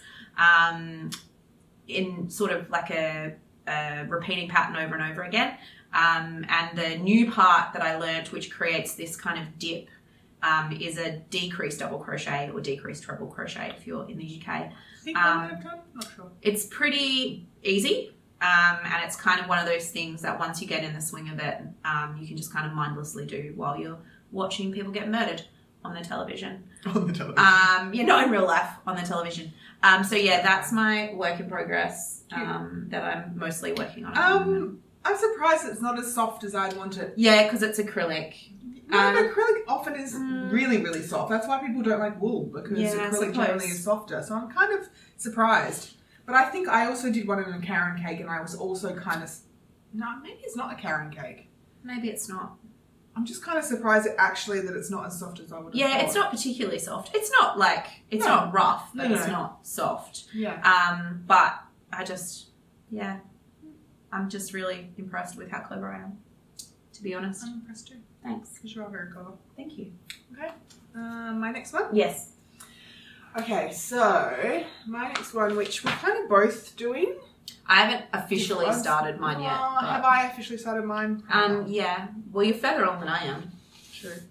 Speaker 2: in sort of like a repeating pattern over and over again. And the new part that I learnt, which creates this kind of dip, is a decreased double crochet or decreased treble crochet if you're in the UK.
Speaker 1: I think I might have done, not sure.
Speaker 2: It's pretty easy, and it's kind of one of those things that once you get in the swing of it, you can just kind of mindlessly do while you're watching people get murdered on the television.
Speaker 1: On the television.
Speaker 2: Not in real life, on the television. So yeah, that's my work in progress that I'm mostly working on.
Speaker 1: I'm surprised it's not as soft as I'd want it.
Speaker 2: Yeah, because it's acrylic.
Speaker 1: Acrylic often is really, really soft. That's why people don't like wool, because acrylic generally is softer. So I'm kind of surprised. But I think I also did one in a Caron cake, and I was also kind of... No, maybe it's not a Caron cake.
Speaker 2: Maybe it's not.
Speaker 1: I'm just kind of surprised that it's not as soft as I would have thought.
Speaker 2: Yeah, it's not particularly soft. It's not like... It's not rough, but it's not soft.
Speaker 1: Yeah.
Speaker 2: But I just... Yeah. I'm just really impressed with how clever I am, to be honest.
Speaker 1: I'm impressed too.
Speaker 2: Thanks.
Speaker 1: Because you are very clever.
Speaker 2: Thank you.
Speaker 1: Okay. My next one?
Speaker 2: Yes.
Speaker 1: Okay, so my next one, which we're kind of both doing.
Speaker 2: I haven't officially started mine yet.
Speaker 1: Have I officially started mine?
Speaker 2: Yeah. Well, you're further on than I am.
Speaker 1: True.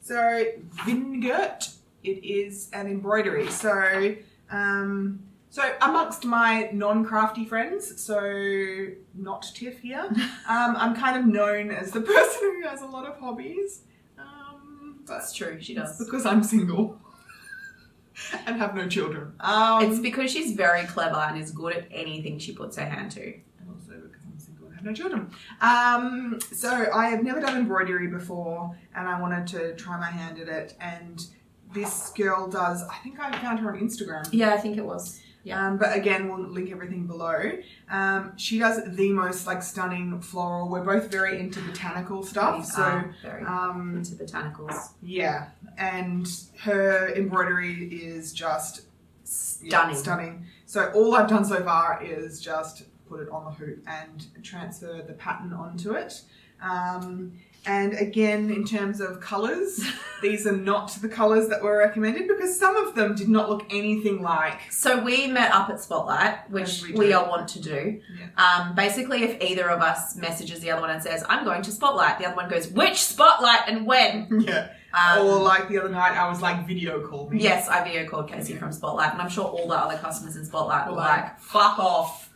Speaker 1: So, VINGERT, it is an embroidery. So So amongst my non-crafty friends, so not Tif here, I'm kind of known as the person who has a lot of hobbies.
Speaker 2: That's true, she does.
Speaker 1: It's because I'm single and have no children.
Speaker 2: It's because she's very clever and is good at anything she puts her hand to.
Speaker 1: And also because I'm single and have no children. So I have never done embroidery before and I wanted to try my hand at it. And this girl does, I think I found her on Instagram.
Speaker 2: Yeah, I think it was. Yeah.
Speaker 1: But again, we'll link everything below. She does the most like stunning floral. We're both very into botanical stuff.
Speaker 2: Very into botanicals.
Speaker 1: Yeah. And her embroidery is just
Speaker 2: stunning.
Speaker 1: Stunning. So all I've done so far is just put it on the hoop and transfer the pattern onto it. And again, in terms of colours, these are not the colours that were recommended because some of them did not look anything like.
Speaker 2: So we met up at Spotlight, which we all want to do. Yeah. Basically, if either of us messages the other one and says, I'm going to Spotlight, the other one goes, which Spotlight and when?
Speaker 1: Yeah. Or like the other night, I was like, video called me.
Speaker 2: Yes, I video called Kacy from Spotlight, and I'm sure all the other customers in Spotlight were like, fuck off.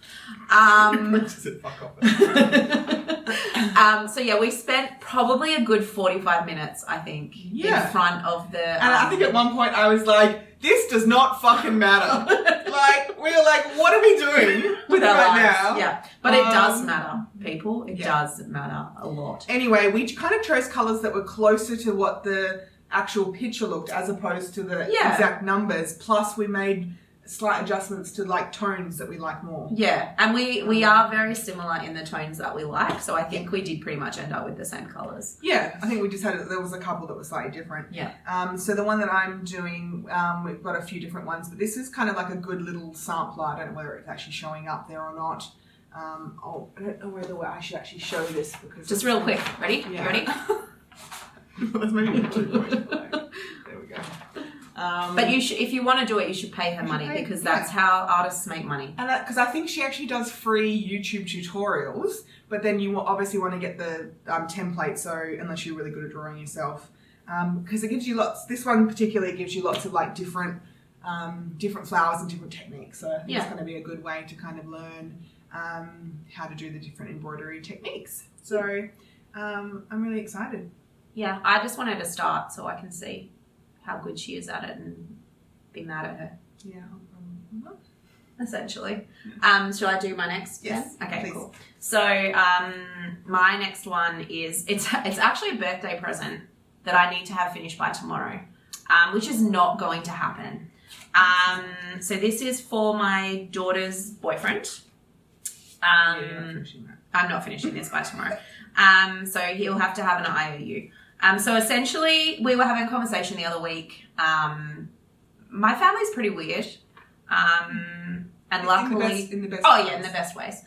Speaker 1: Just said fuck off.
Speaker 2: So yeah, we spent probably a good 45 minutes, I think, in front of the...
Speaker 1: And I think at one point I was like, this does not fucking matter. Like, we were like, what are we doing
Speaker 2: with our
Speaker 1: right
Speaker 2: lives?
Speaker 1: now?
Speaker 2: Yeah, but it does matter, people. It does matter a lot.
Speaker 1: Anyway, we kind of chose colours that were closer to what the actual picture looked as opposed to the exact numbers. Plus we made slight adjustments to like tones that we like more.
Speaker 2: Yeah, and we are very similar in the tones that we like, so I think we did pretty much end up with the same colours.
Speaker 1: Yeah, I think we just there was a couple that were slightly different.
Speaker 2: Yeah.
Speaker 1: So the one that I'm doing, we've got a few different ones, but this is kind of like a good little sampler. I don't know whether it's actually showing up there or not. I don't know whether I should actually show this because...
Speaker 2: Just real quick. Ready?
Speaker 1: Yeah.
Speaker 2: You ready?
Speaker 1: Let's maybe do 2.5. There we go.
Speaker 2: But you should, if you want to do it, you should pay her money because that's how artists make money. And
Speaker 1: because I think she actually does free YouTube tutorials, but then you obviously want to get the template. So unless you're really good at drawing yourself, because it gives you lots. This one particularly gives you lots of like different flowers and different techniques. So I think it's going to be a good way to kind of learn how to do the different embroidery techniques. So I'm really excited.
Speaker 2: Yeah, I just want her to start so I can see how good she is at it and be mad at her.
Speaker 1: Yeah.
Speaker 2: Essentially. Shall I do my next?
Speaker 1: Yes.
Speaker 2: Then? Okay,
Speaker 1: please.
Speaker 2: cool. So my next one is, it's actually a birthday present that I need to have finished by tomorrow, which is not going to happen. So this is for my daughter's boyfriend. I'm not finishing this by tomorrow. So he'll have to have an IOU. So essentially, we were having a conversation the other week. My family's pretty weird. And luckily...
Speaker 1: In the best
Speaker 2: oh,
Speaker 1: ways.
Speaker 2: yeah, in the best ways.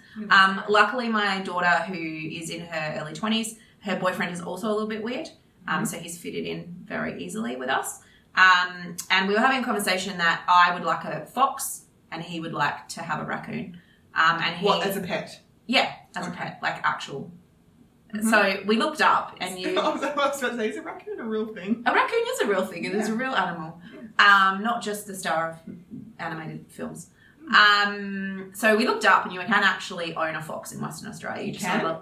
Speaker 2: Luckily, my daughter, who is in her early 20s, her boyfriend is also a little bit weird. So he's fitted in very easily with us. And we were having a conversation that I would like a fox and he would like to have a raccoon. And he,
Speaker 1: what, as a pet?
Speaker 2: Yeah, as a pet, like actual... So we looked up and you...
Speaker 1: I was about to say, is a raccoon a real thing?
Speaker 2: A raccoon is a real thing. It is a real animal. Not just the star of animated films. So we looked up and you can actually own a fox in Western Australia. You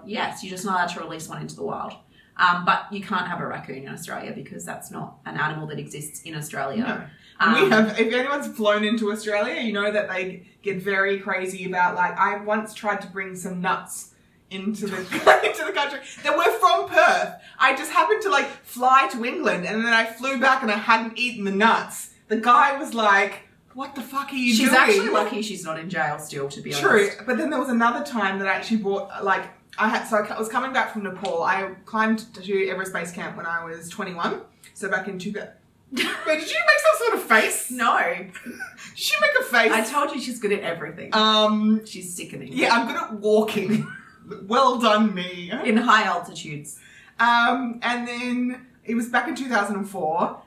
Speaker 2: yes, you're just not allowed to release one into the wild. But you can't have a raccoon in Australia because that's not an animal that exists in Australia.
Speaker 1: No. We have, if anyone's flown into Australia, you know that they get very crazy about, like, I once tried to bring some nuts into the country that were from Perth. I just happened to like fly to England and then I flew back and I hadn't eaten the nuts. The guy was like, what the fuck are you doing?
Speaker 2: She's actually lucky she's not in jail still, to be honest.
Speaker 1: True, but then there was another time that I actually bought, like, I was coming back from Nepal. I climbed to Everest Base Camp when I was 21. So back in 2000. Wait, did you make some sort of face?
Speaker 2: No.
Speaker 1: Did you make a face?
Speaker 2: I told you she's good at everything. She's sickening.
Speaker 1: Yeah, I'm good at walking. Well done, me.
Speaker 2: In high altitudes.
Speaker 1: And then it was back in 2004,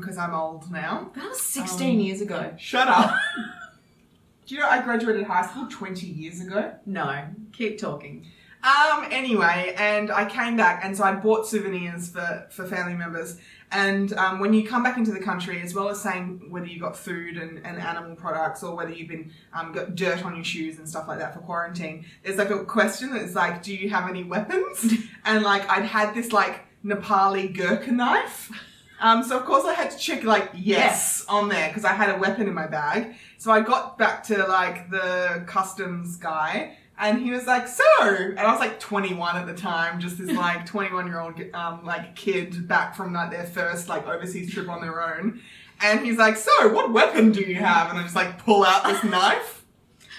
Speaker 1: because I'm old now.
Speaker 2: That was 16 years ago.
Speaker 1: Shut up. Do you know I graduated high school 20 years ago?
Speaker 2: No, keep talking.
Speaker 1: Anyway, and I came back, and so I bought souvenirs for family members. And when you come back into the country, as well as saying whether you got food and animal products, or whether you've been got dirt on your shoes and stuff like that for quarantine, there's like a question that's like, do you have any weapons? And like I'd had this like Nepali gurkha knife. So of course I had to check like yes on there because I had a weapon in my bag. So I got back to like the customs guy. And he was like, so, and I was like 21 at the time, just this like 21-year-old like kid back from like their first like overseas trip on their own. And he's like, so what weapon do you have? And I just like pull out this knife.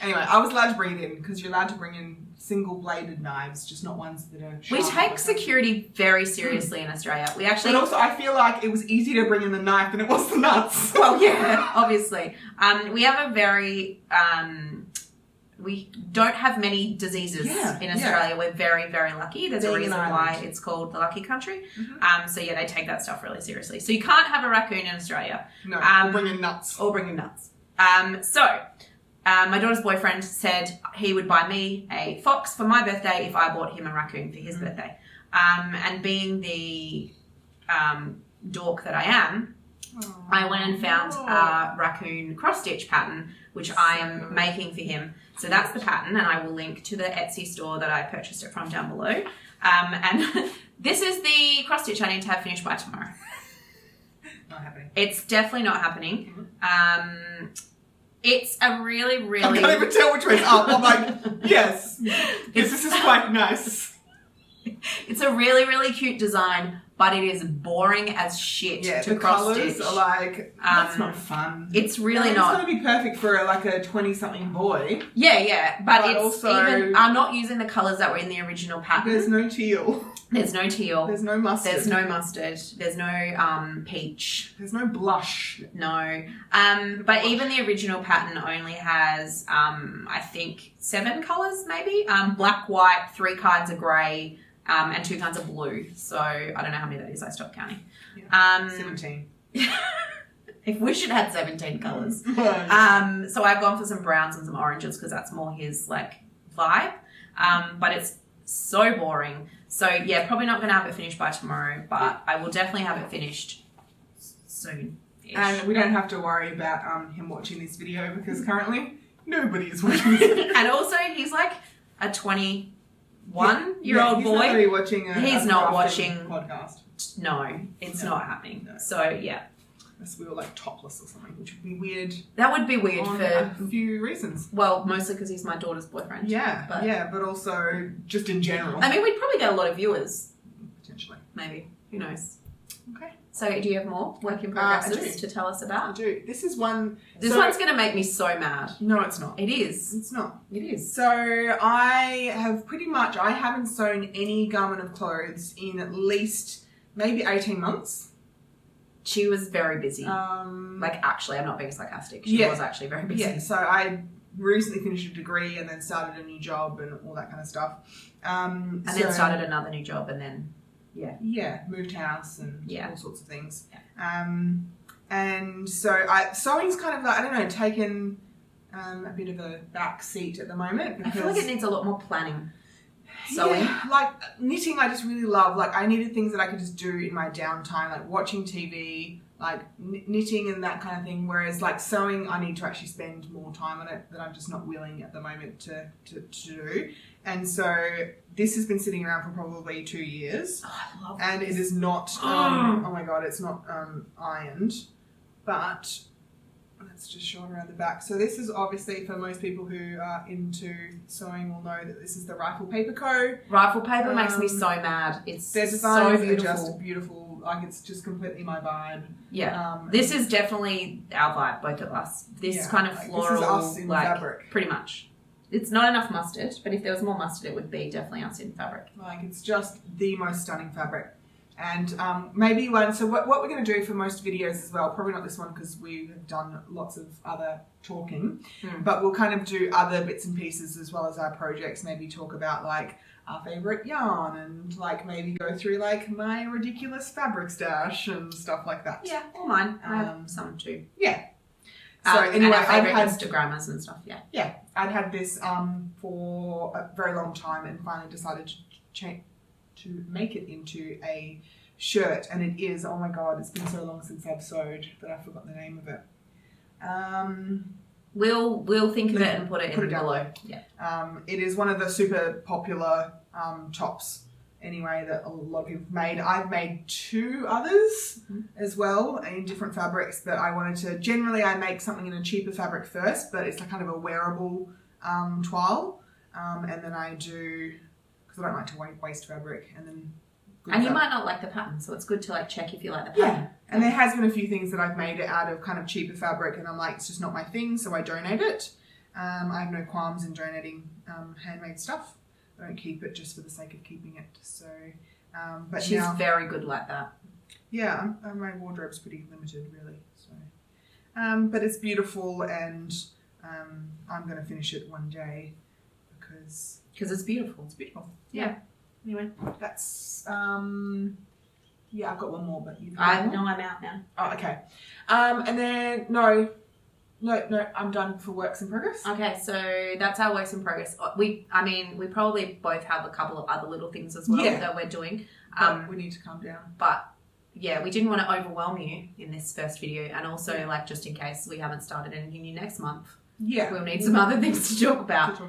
Speaker 1: Anyway, I was allowed to bring it in because you're allowed to bring in single-bladed knives, just not ones that are sharp.
Speaker 2: We take security very seriously in Australia. We actually...
Speaker 1: But also I feel like it was easier to bring in the knife than it was the nuts.
Speaker 2: Well, yeah, obviously. We have a very... we don't have many diseases in Australia. We're very, very lucky. There's a reason why it's called the lucky country. Mm-hmm. So yeah, they take that stuff really seriously. So you can't have a raccoon in Australia.
Speaker 1: No, or bring in nuts.
Speaker 2: My daughter's boyfriend said he would buy me a fox for my birthday if I bought him a raccoon for his birthday. And being the dork that I am, I went and found a raccoon cross-stitch pattern, which I am making for him. So that's the pattern, and I will link to the Etsy store that I purchased it from down below. And this is the cross-stitch I need to have finished by tomorrow.
Speaker 1: Not happening.
Speaker 2: It's definitely not happening. Mm-hmm. It's a really, really...
Speaker 1: I can't even tell which way's up. I'm like, yes, this is quite nice.
Speaker 2: It's a really, really cute design, but it is boring as shit to cross stitch.
Speaker 1: The colours are like, that's not fun.
Speaker 2: It's really
Speaker 1: not.
Speaker 2: not.
Speaker 1: It's going to be perfect for like a 20-something boy.
Speaker 2: Yeah, but it's
Speaker 1: also,
Speaker 2: even... I'm not using the colours that were in the original pattern.
Speaker 1: There's no teal.
Speaker 2: There's no teal.
Speaker 1: There's no mustard.
Speaker 2: There's no mustard. There's no peach.
Speaker 1: There's no blush.
Speaker 2: No. But even the original pattern only has, I think, 7 colours maybe. Black, white, 3 kinds of grey, and 2 kinds of blue. So I don't know how many that is. I stopped counting.
Speaker 1: Yeah. 17.
Speaker 2: If we should have 17 colours. So I've gone for some browns and some oranges because that's more his like vibe. But it's so boring. So yeah, probably not going to have it finished by tomorrow, but I will definitely have it finished soon.
Speaker 1: And we don't have to worry about him watching this video because currently nobody is watching this.
Speaker 2: And also he's like a 21-year-old boy.
Speaker 1: He's not really watching
Speaker 2: he's not watching
Speaker 1: podcast.
Speaker 2: No, it's not happening. No. So yeah.
Speaker 1: Unless we were like topless or something, which would be weird.
Speaker 2: That would be weird
Speaker 1: for
Speaker 2: a
Speaker 1: few reasons.
Speaker 2: Well, mostly because he's my daughter's boyfriend.
Speaker 1: But also just in general.
Speaker 2: I mean, we'd probably get a lot of viewers.
Speaker 1: Potentially.
Speaker 2: Maybe. Who knows?
Speaker 1: Okay.
Speaker 2: So do you have more work in progress to tell us about?
Speaker 1: I do. This is one...
Speaker 2: This one's going to make me so mad.
Speaker 1: No, it's not.
Speaker 2: It is.
Speaker 1: It's not.
Speaker 2: It is.
Speaker 1: So I haven't sewn any garment of clothes in at least maybe 18 months.
Speaker 2: She was very busy. Actually, I'm not being sarcastic. She was actually very busy.
Speaker 1: Yeah, so I recently finished a degree and then started a new job and all that kind of stuff.
Speaker 2: Then started another new job and then,
Speaker 1: moved house and all sorts of things.
Speaker 2: Yeah.
Speaker 1: And so sewing's kind of like, I don't know, taken a bit of a back seat at the moment.
Speaker 2: I feel like it needs a lot more planning. Sewing.
Speaker 1: Yeah, like knitting I just really love. Like I needed things that I could just do in my downtime, like watching TV, like knitting and that kind of thing. Whereas like sewing, I need to actually spend more time on it that I'm just not willing at the moment to do. And so this has been sitting around for probably 2 years.
Speaker 2: Oh, I love
Speaker 1: and
Speaker 2: this.
Speaker 1: It is not, oh my God, it's not ironed, but let's just show it around the back. So this is obviously for most people who are into sewing will know that this is the Rifle Paper Co.
Speaker 2: Rifle paper makes me so mad. It's
Speaker 1: their designs
Speaker 2: so beautiful.
Speaker 1: Are just beautiful. Like it's just completely my vibe.
Speaker 2: Yeah. This is definitely our vibe, both of us. This kind of floral,
Speaker 1: this is us in fabric.
Speaker 2: Pretty much. It's not enough mustard, but if there was more mustard, it would be definitely us in fabric.
Speaker 1: Like it's just the most stunning fabric. And maybe one, so what we're going to do for most videos as well, probably not this one because we've done lots of other talking, but we'll kind of do other bits and pieces as well as our projects, maybe talk about like our favourite yarn and like maybe go through like my ridiculous fabric stash and stuff like that.
Speaker 2: Yeah, or mine. I have some too.
Speaker 1: Yeah. So anyway,
Speaker 2: and our favourite Instagrammers and stuff,
Speaker 1: Yeah. I'd had this for a very long time and finally decided to make it into a shirt, and it is, oh my god, it's been so long since I've sewed that I forgot the name of it.
Speaker 2: We'll think of it and put it down below.
Speaker 1: Yeah. It is one of the super popular tops anyway that a lot of people have made. I've made 2 others as well in different fabrics, but I wanted to, generally I make something in a cheaper fabric first, but it's like kind of a wearable toile, and then I do, because I don't like to waste fabric, and then
Speaker 2: you might not like the pattern, so it's good to like check if you like the pattern.
Speaker 1: Yeah, and there has been a few things that I've made out of kind of cheaper fabric, and I'm like, it's just not my thing, so I donate it. I have no qualms in donating handmade stuff. I don't keep it just for the sake of keeping it. So, but
Speaker 2: she's very good like that.
Speaker 1: Yeah, my wardrobe's pretty limited, really. So, but it's beautiful, and I'm going to finish it one day because
Speaker 2: it's beautiful.
Speaker 1: It's beautiful.
Speaker 2: Yeah.
Speaker 1: Anyway, that's yeah, I've got one more, but
Speaker 2: I'm out now.
Speaker 1: Oh, okay. And then no, I'm done for works in progress.
Speaker 2: Okay, so that's our works in progress. We probably both have a couple of other little things as well that we're doing.
Speaker 1: We need to calm down.
Speaker 2: But yeah, we didn't want to overwhelm you in this first video, and also like just in case we haven't started anything new next month.
Speaker 1: Yeah,
Speaker 2: we'll need some other things to talk about.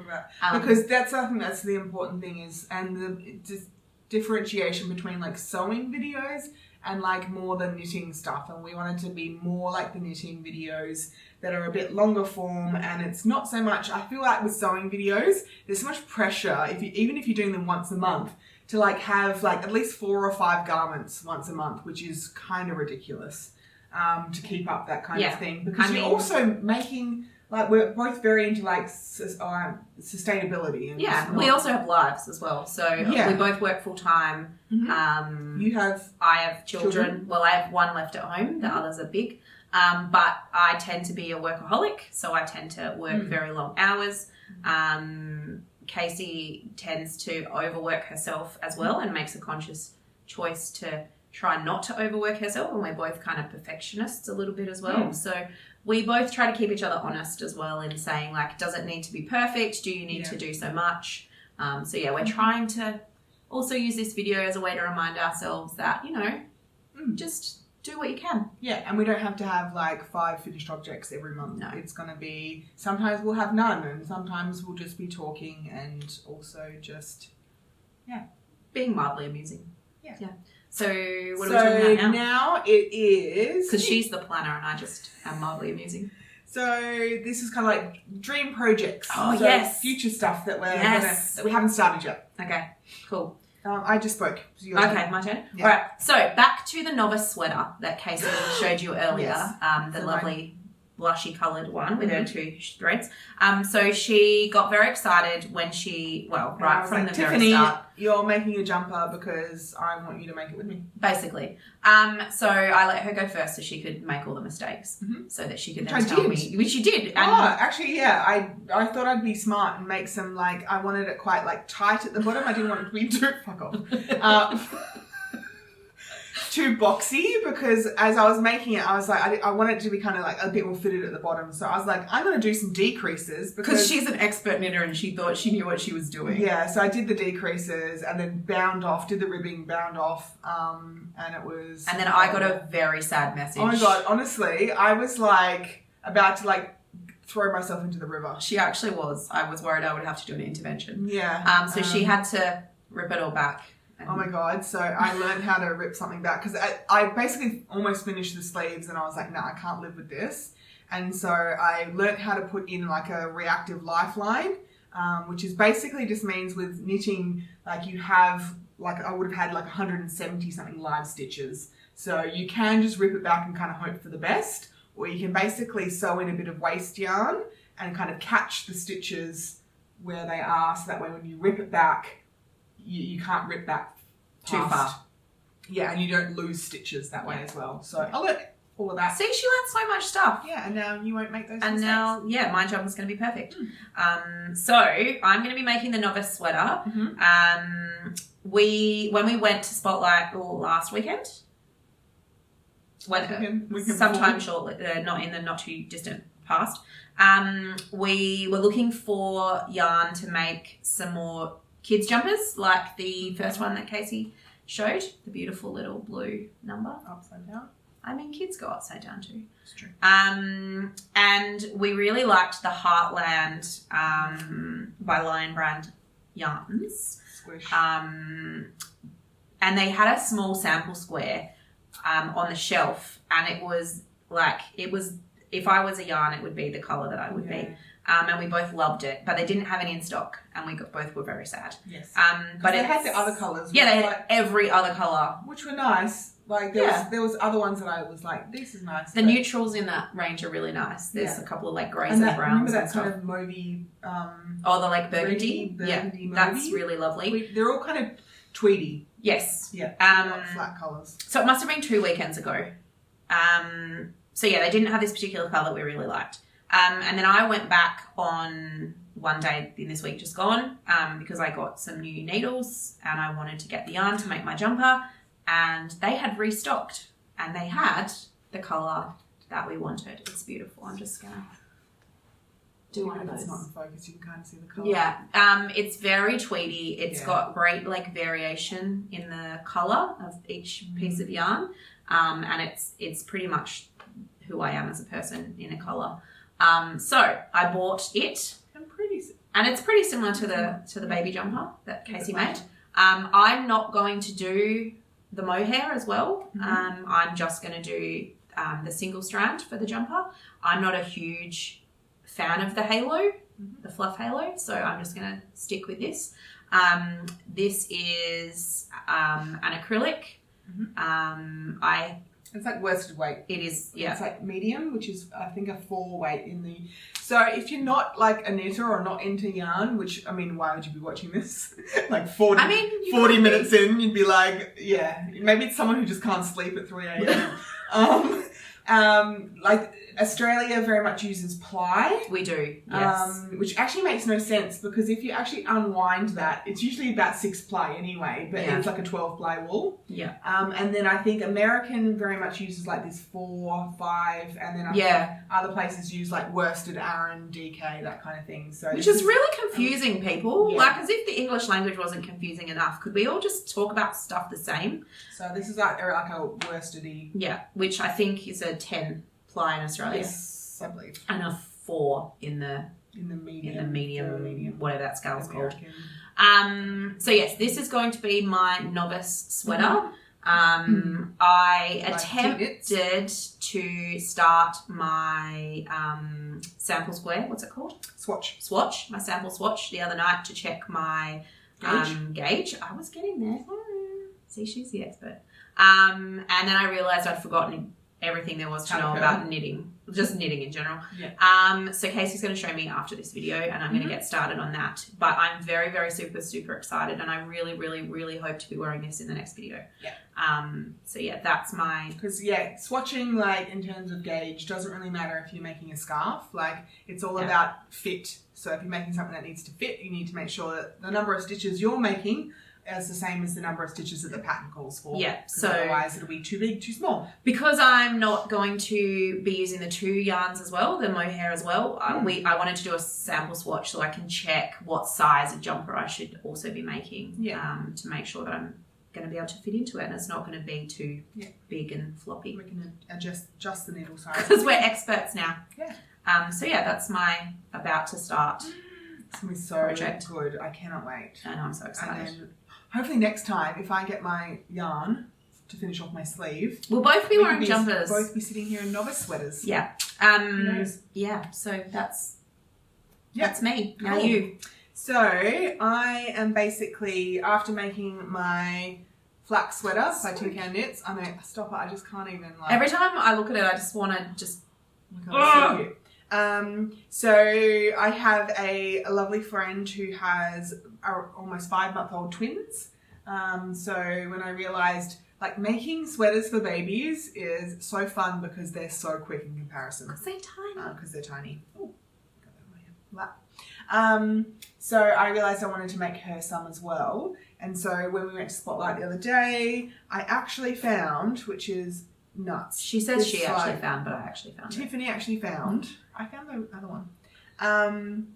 Speaker 1: Because that's, I think that's the important thing is, and the differentiation between like sewing videos and like more the knitting stuff. And we wanted to be more like the knitting videos that are a bit longer form, and it's not so much, I feel like with sewing videos, there's so much pressure, even if you're doing them once a month, to like have like at least 4 or 5 garments once a month, which is kind of ridiculous to keep up that kind of thing. Because you're also making... Like, we're both very into, like, sustainability. And
Speaker 2: we also have lives as well. So we both work full-time.
Speaker 1: Mm-hmm.
Speaker 2: I have children. Well, I have one left at home. The others are big. But I tend to be a workaholic, so I tend to work very long hours. Kacy tends to overwork herself as well and makes a conscious choice to try not to overwork herself, and we're both kind of perfectionists a little bit as well. So we both try to keep each other honest as well in saying, like, does it need to be perfect? Do you need to do so much? So yeah, we're trying to also use this video as a way to remind ourselves that, you know, just do what you can.
Speaker 1: Yeah, and we don't have to have like 5 finished objects every month.
Speaker 2: No.
Speaker 1: It's going to be, sometimes we'll have none, and sometimes we'll just be talking and also just,
Speaker 2: being mildly amusing.
Speaker 1: Yeah.
Speaker 2: So what are we talking about now?
Speaker 1: Now it is...
Speaker 2: Because she's the planner and I just am mildly amusing.
Speaker 1: So this is kind of like dream projects.
Speaker 2: Oh,
Speaker 1: so
Speaker 2: yes.
Speaker 1: Future stuff that that we haven't started yet.
Speaker 2: Okay, cool.
Speaker 1: I just spoke.
Speaker 2: Okay, my turn. Yeah. All right, so back to the Novice Sweater that Kacy showed you earlier. Yes. The lovely blushy coloured one with her 2 threads. So she got very excited when she, right from the very start.
Speaker 1: You're making a jumper because I want you to make it with me.
Speaker 2: Basically. So I let her go first so she could make all the mistakes so that she could then tell me. Which she did. And
Speaker 1: actually, yeah. I thought I'd be smart and make some, like, I wanted it quite, like, tight at the bottom. I didn't want it to be too boxy, because as I was making it, I was like, I wanted it to be kind of like a bit more fitted at the bottom. So I was like, I'm going to do some decreases
Speaker 2: because she's an expert knitter and she thought she knew what she was doing.
Speaker 1: Yeah, so I did the decreases and then did the ribbing, bound off, and it was...
Speaker 2: And then I got a very sad message.
Speaker 1: Oh my God, honestly, I was like about to like throw myself into the river.
Speaker 2: She actually was. I was worried I would have to do an intervention.
Speaker 1: Yeah.
Speaker 2: So she had to rip it all back.
Speaker 1: Oh my God. So I learned how to rip something back because I basically almost finished the sleeves and I was like, no, I can't live with this. And so I learned how to put in like a reactive lifeline, which is basically just means with knitting, like you have, like I would have had like 170 something live stitches. So you can just rip it back and kind of hope for the best, or you can basically sew in a bit of waste yarn and kind of catch the stitches where they are. So that way when you rip it back, you can't rip back
Speaker 2: too far.
Speaker 1: Yeah, and you don't lose stitches that way as well. So I learned all of that.
Speaker 2: See, she learned so much stuff.
Speaker 1: Yeah, and now you won't make those mistakes.
Speaker 2: And now, my job is going to be perfect. So I'm going to be making the Novice Sweater. When we went to Spotlight last weekend, sometime shortly, not in the not too distant past. We were looking for yarn to make some more kids jumpers, like the first one that Kacy showed, the beautiful little blue number.
Speaker 1: Upside down.
Speaker 2: I mean, kids go upside down too.
Speaker 1: It's true.
Speaker 2: And we really liked the Heartland by Lion Brand yarns.
Speaker 1: Squish.
Speaker 2: And they had a small sample square on the shelf, and it was if I was a yarn, it would be the colour that I would be. And we both loved it, but they didn't have any in stock, and we both were very sad.
Speaker 1: Yes.
Speaker 2: But
Speaker 1: they had the other colours.
Speaker 2: Yeah, they had every other colour,
Speaker 1: which were nice. Like there was other ones that I was like, this is nice.
Speaker 2: The neutrals in that range are really nice. There's a couple of like greys and browns.
Speaker 1: Remember that
Speaker 2: and stuff.
Speaker 1: kind of mauvey.
Speaker 2: The like burgundy.
Speaker 1: Mauvey.
Speaker 2: That's really lovely.
Speaker 1: They're all kind of tweedy.
Speaker 2: Yes.
Speaker 1: Yeah. Flat colours.
Speaker 2: So it must have been 2 weekends ago. So yeah, they didn't have this particular colour that we really liked. And then I went back on one day in this week just gone because I got some new needles and I wanted to get the yarn to make my jumper, and they had restocked and they had the colour that we wanted. It's beautiful. I'm just going to do one of those.
Speaker 1: It's not in focus, you can kind of see the colour.
Speaker 2: Yeah, it's very tweedy. It's got great like variation in the colour of each piece of yarn, and it's pretty much who I am as a person in a colour. So I bought it, and it's pretty similar to the baby jumper that Kacy made. I'm not going to do the mohair as well. I'm just going to do the single strand for the jumper. I'm not a huge fan of the halo, the fluff halo, so I'm just going to stick with this. This is an acrylic.
Speaker 1: It's like worsted weight.
Speaker 2: It is, yeah.
Speaker 1: It's like medium, which is, I think, a 4 weight in the... So if you're not like a knitter or not into yarn, which, I mean, why would you be watching this? Like 40 minutes in, you'd be like, yeah, maybe it's someone who just can't sleep at 3 a.m. Like Australia very much uses ply.
Speaker 2: We do, yes.
Speaker 1: Which actually makes no sense because if you actually unwind that, it's usually about 6 ply anyway, but it's like a 12 ply wool.
Speaker 2: Yeah.
Speaker 1: And then I think American very much uses like this 4, 5, and then I think other places use like worsted, Aran, DK, that kind of thing. So
Speaker 2: which is really confusing, people. Like as if the English language wasn't confusing enough. Could we all just talk about stuff the same?
Speaker 1: So this is like a worsted-y.
Speaker 2: Yeah, which I think is a 10 ply in Australia.
Speaker 1: Yes, I believe.
Speaker 2: And a 4 in the medium, whatever that scale's called. So yes, this is going to be my novice sweater. I attempted to start my sample square. What's it called?
Speaker 1: Swatch.
Speaker 2: My sample swatch the other night to check my gauge. I was getting there. See, she's the expert. And then I realised I'd forgotten everything there was to know about knitting, just knitting in general.
Speaker 1: Yeah.
Speaker 2: So Kacy's going to show me after this video, and I'm going to get started on that. But I'm very, very super excited, and I really, really, really hope to be wearing this in the next video.
Speaker 1: Yeah.
Speaker 2: So yeah, that's my...
Speaker 1: Because swatching, like in terms of gauge, doesn't really matter if you're making a scarf. Like it's all about fit. So if you're making something that needs to fit, you need to make sure that the number of stitches you're making is the same as the number of stitches that the pattern calls for.
Speaker 2: Yeah, so
Speaker 1: otherwise it'll be too big, too small.
Speaker 2: Because I'm not going to be using the 2 yarns as well, the mohair as well, I wanted to do a sample swatch so I can check what size of jumper I should also be making to make sure that I'm going to be able to fit into it and it's not going to be too big and floppy.
Speaker 1: We can adjust the needle size.
Speaker 2: Because we're experts now.
Speaker 1: Yeah.
Speaker 2: So yeah, that's my about to start
Speaker 1: It's going to be so
Speaker 2: project.
Speaker 1: Good. I cannot wait.
Speaker 2: I know, I'm so excited.
Speaker 1: And then hopefully next time, if I get my yarn to finish off my sleeve,
Speaker 2: we'll both be wearing jumpers.
Speaker 1: Both be sitting here in novice sweaters.
Speaker 2: Yeah. Yeah. So that's me.
Speaker 1: Cool.
Speaker 2: Now you.
Speaker 1: So I am basically, after making my Flax sweater by Tin Can Knits, I know, stop it, I just can't even like...
Speaker 2: Every time I look at it, I just want to just...
Speaker 1: Oh my God, it's so cute. So I have a lovely friend who has almost 5-month-old twins. So when I realised like making sweaters for babies is so fun because they're so quick in comparison.
Speaker 2: Because they're tiny.
Speaker 1: Because they're tiny. Oh, got that in my lap. So I realised I wanted to make her some as well. And so when we went to Spotlight the other day, I actually found, which is nuts.
Speaker 2: She says
Speaker 1: It's
Speaker 2: she actually
Speaker 1: like-
Speaker 2: found, but I actually found it.
Speaker 1: Tiffany actually found. I found the other one.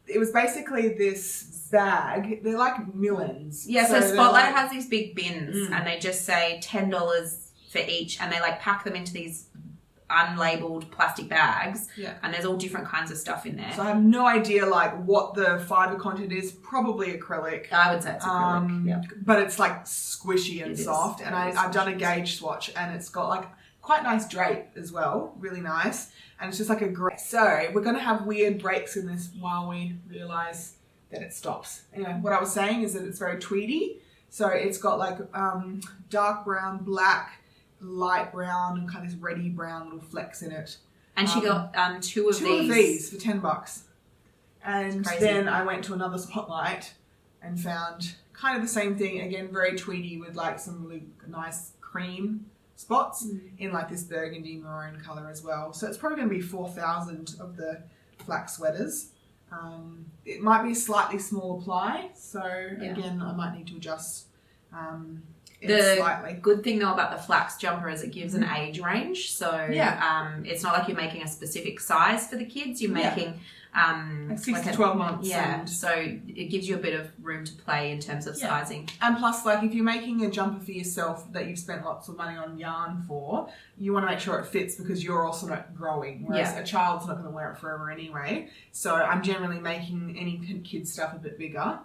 Speaker 1: It was basically this bag. They're like Millens.
Speaker 2: Yeah, so
Speaker 1: they're
Speaker 2: Spotlight
Speaker 1: like-
Speaker 2: has these big bins and they just say $10 for each, and they like pack them into these unlabeled plastic bags.
Speaker 1: Yeah.
Speaker 2: And there's all different kinds of stuff in there.
Speaker 1: So I have no idea like what the fibre content is. Probably acrylic.
Speaker 2: I would say it's acrylic. Yeah.
Speaker 1: But it's like squishy and
Speaker 2: It is.
Speaker 1: soft. And
Speaker 2: It is
Speaker 1: I've done a
Speaker 2: squishy.
Speaker 1: gauge swatch and it's got like quite nice drape as well. Really nice. And it's just like a great... So we're going to have weird breaks in this while we realise that it stops. Anyway, what I was saying is that it's very tweedy. So it's got like dark brown, black, light brown, and kind of this reddy brown little flecks in it.
Speaker 2: And she got two of
Speaker 1: Two of these for $10. And
Speaker 2: Crazy.
Speaker 1: then I went to another Spotlight and found kind of the same thing. Again, very tweedy with like some really nice cream spots in like this burgundy maroon colour as well. So it's probably going to be 4,000 of the Flax sweaters. It might be a slightly small ply. So again, I might need to adjust it slightly.
Speaker 2: Good thing though about the Flax jumper is it gives an age range. So it's not like you're making a specific size for the kids. You're making
Speaker 1: like 6 to 12 months.
Speaker 2: Yeah,
Speaker 1: and-
Speaker 2: so it gives you a bit of room to play in terms of sizing.
Speaker 1: And plus, like, if you're making a jumper for yourself that you've spent lots of money on yarn for, you want to make sure it fits because you're also not growing, whereas a child's not going to wear it forever anyway. So I'm generally making any kid stuff a bit bigger.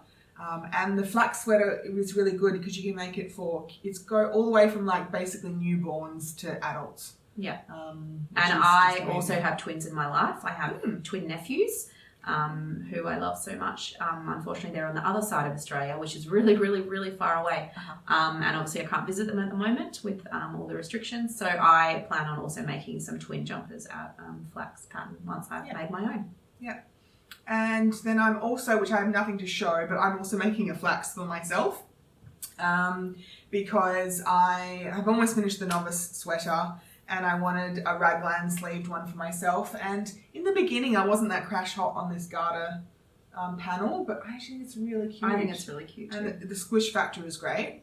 Speaker 1: And the Flax sweater, it was really good because you can make it for, it's go all the way from, like, basically newborns to adults.
Speaker 2: Yeah.
Speaker 1: And
Speaker 2: I also have twins in my life. I have twin nephews who I love so much. Unfortunately, they're on the other side of Australia, which is really, really, really far away. And obviously I can't visit them at the moment with all the restrictions. So I plan on also making some twin jumpers out Flax pattern once I've made my own.
Speaker 1: Yeah. And then I'm also, which I have nothing to show, but I'm also making a Flax for myself because I have almost finished the Novice Sweater and I wanted a raglan sleeved one for myself. And in the beginning, I wasn't that crash hot on this garter panel, but I think it's really cute.
Speaker 2: I think it's really cute too.
Speaker 1: And the squish factor is great.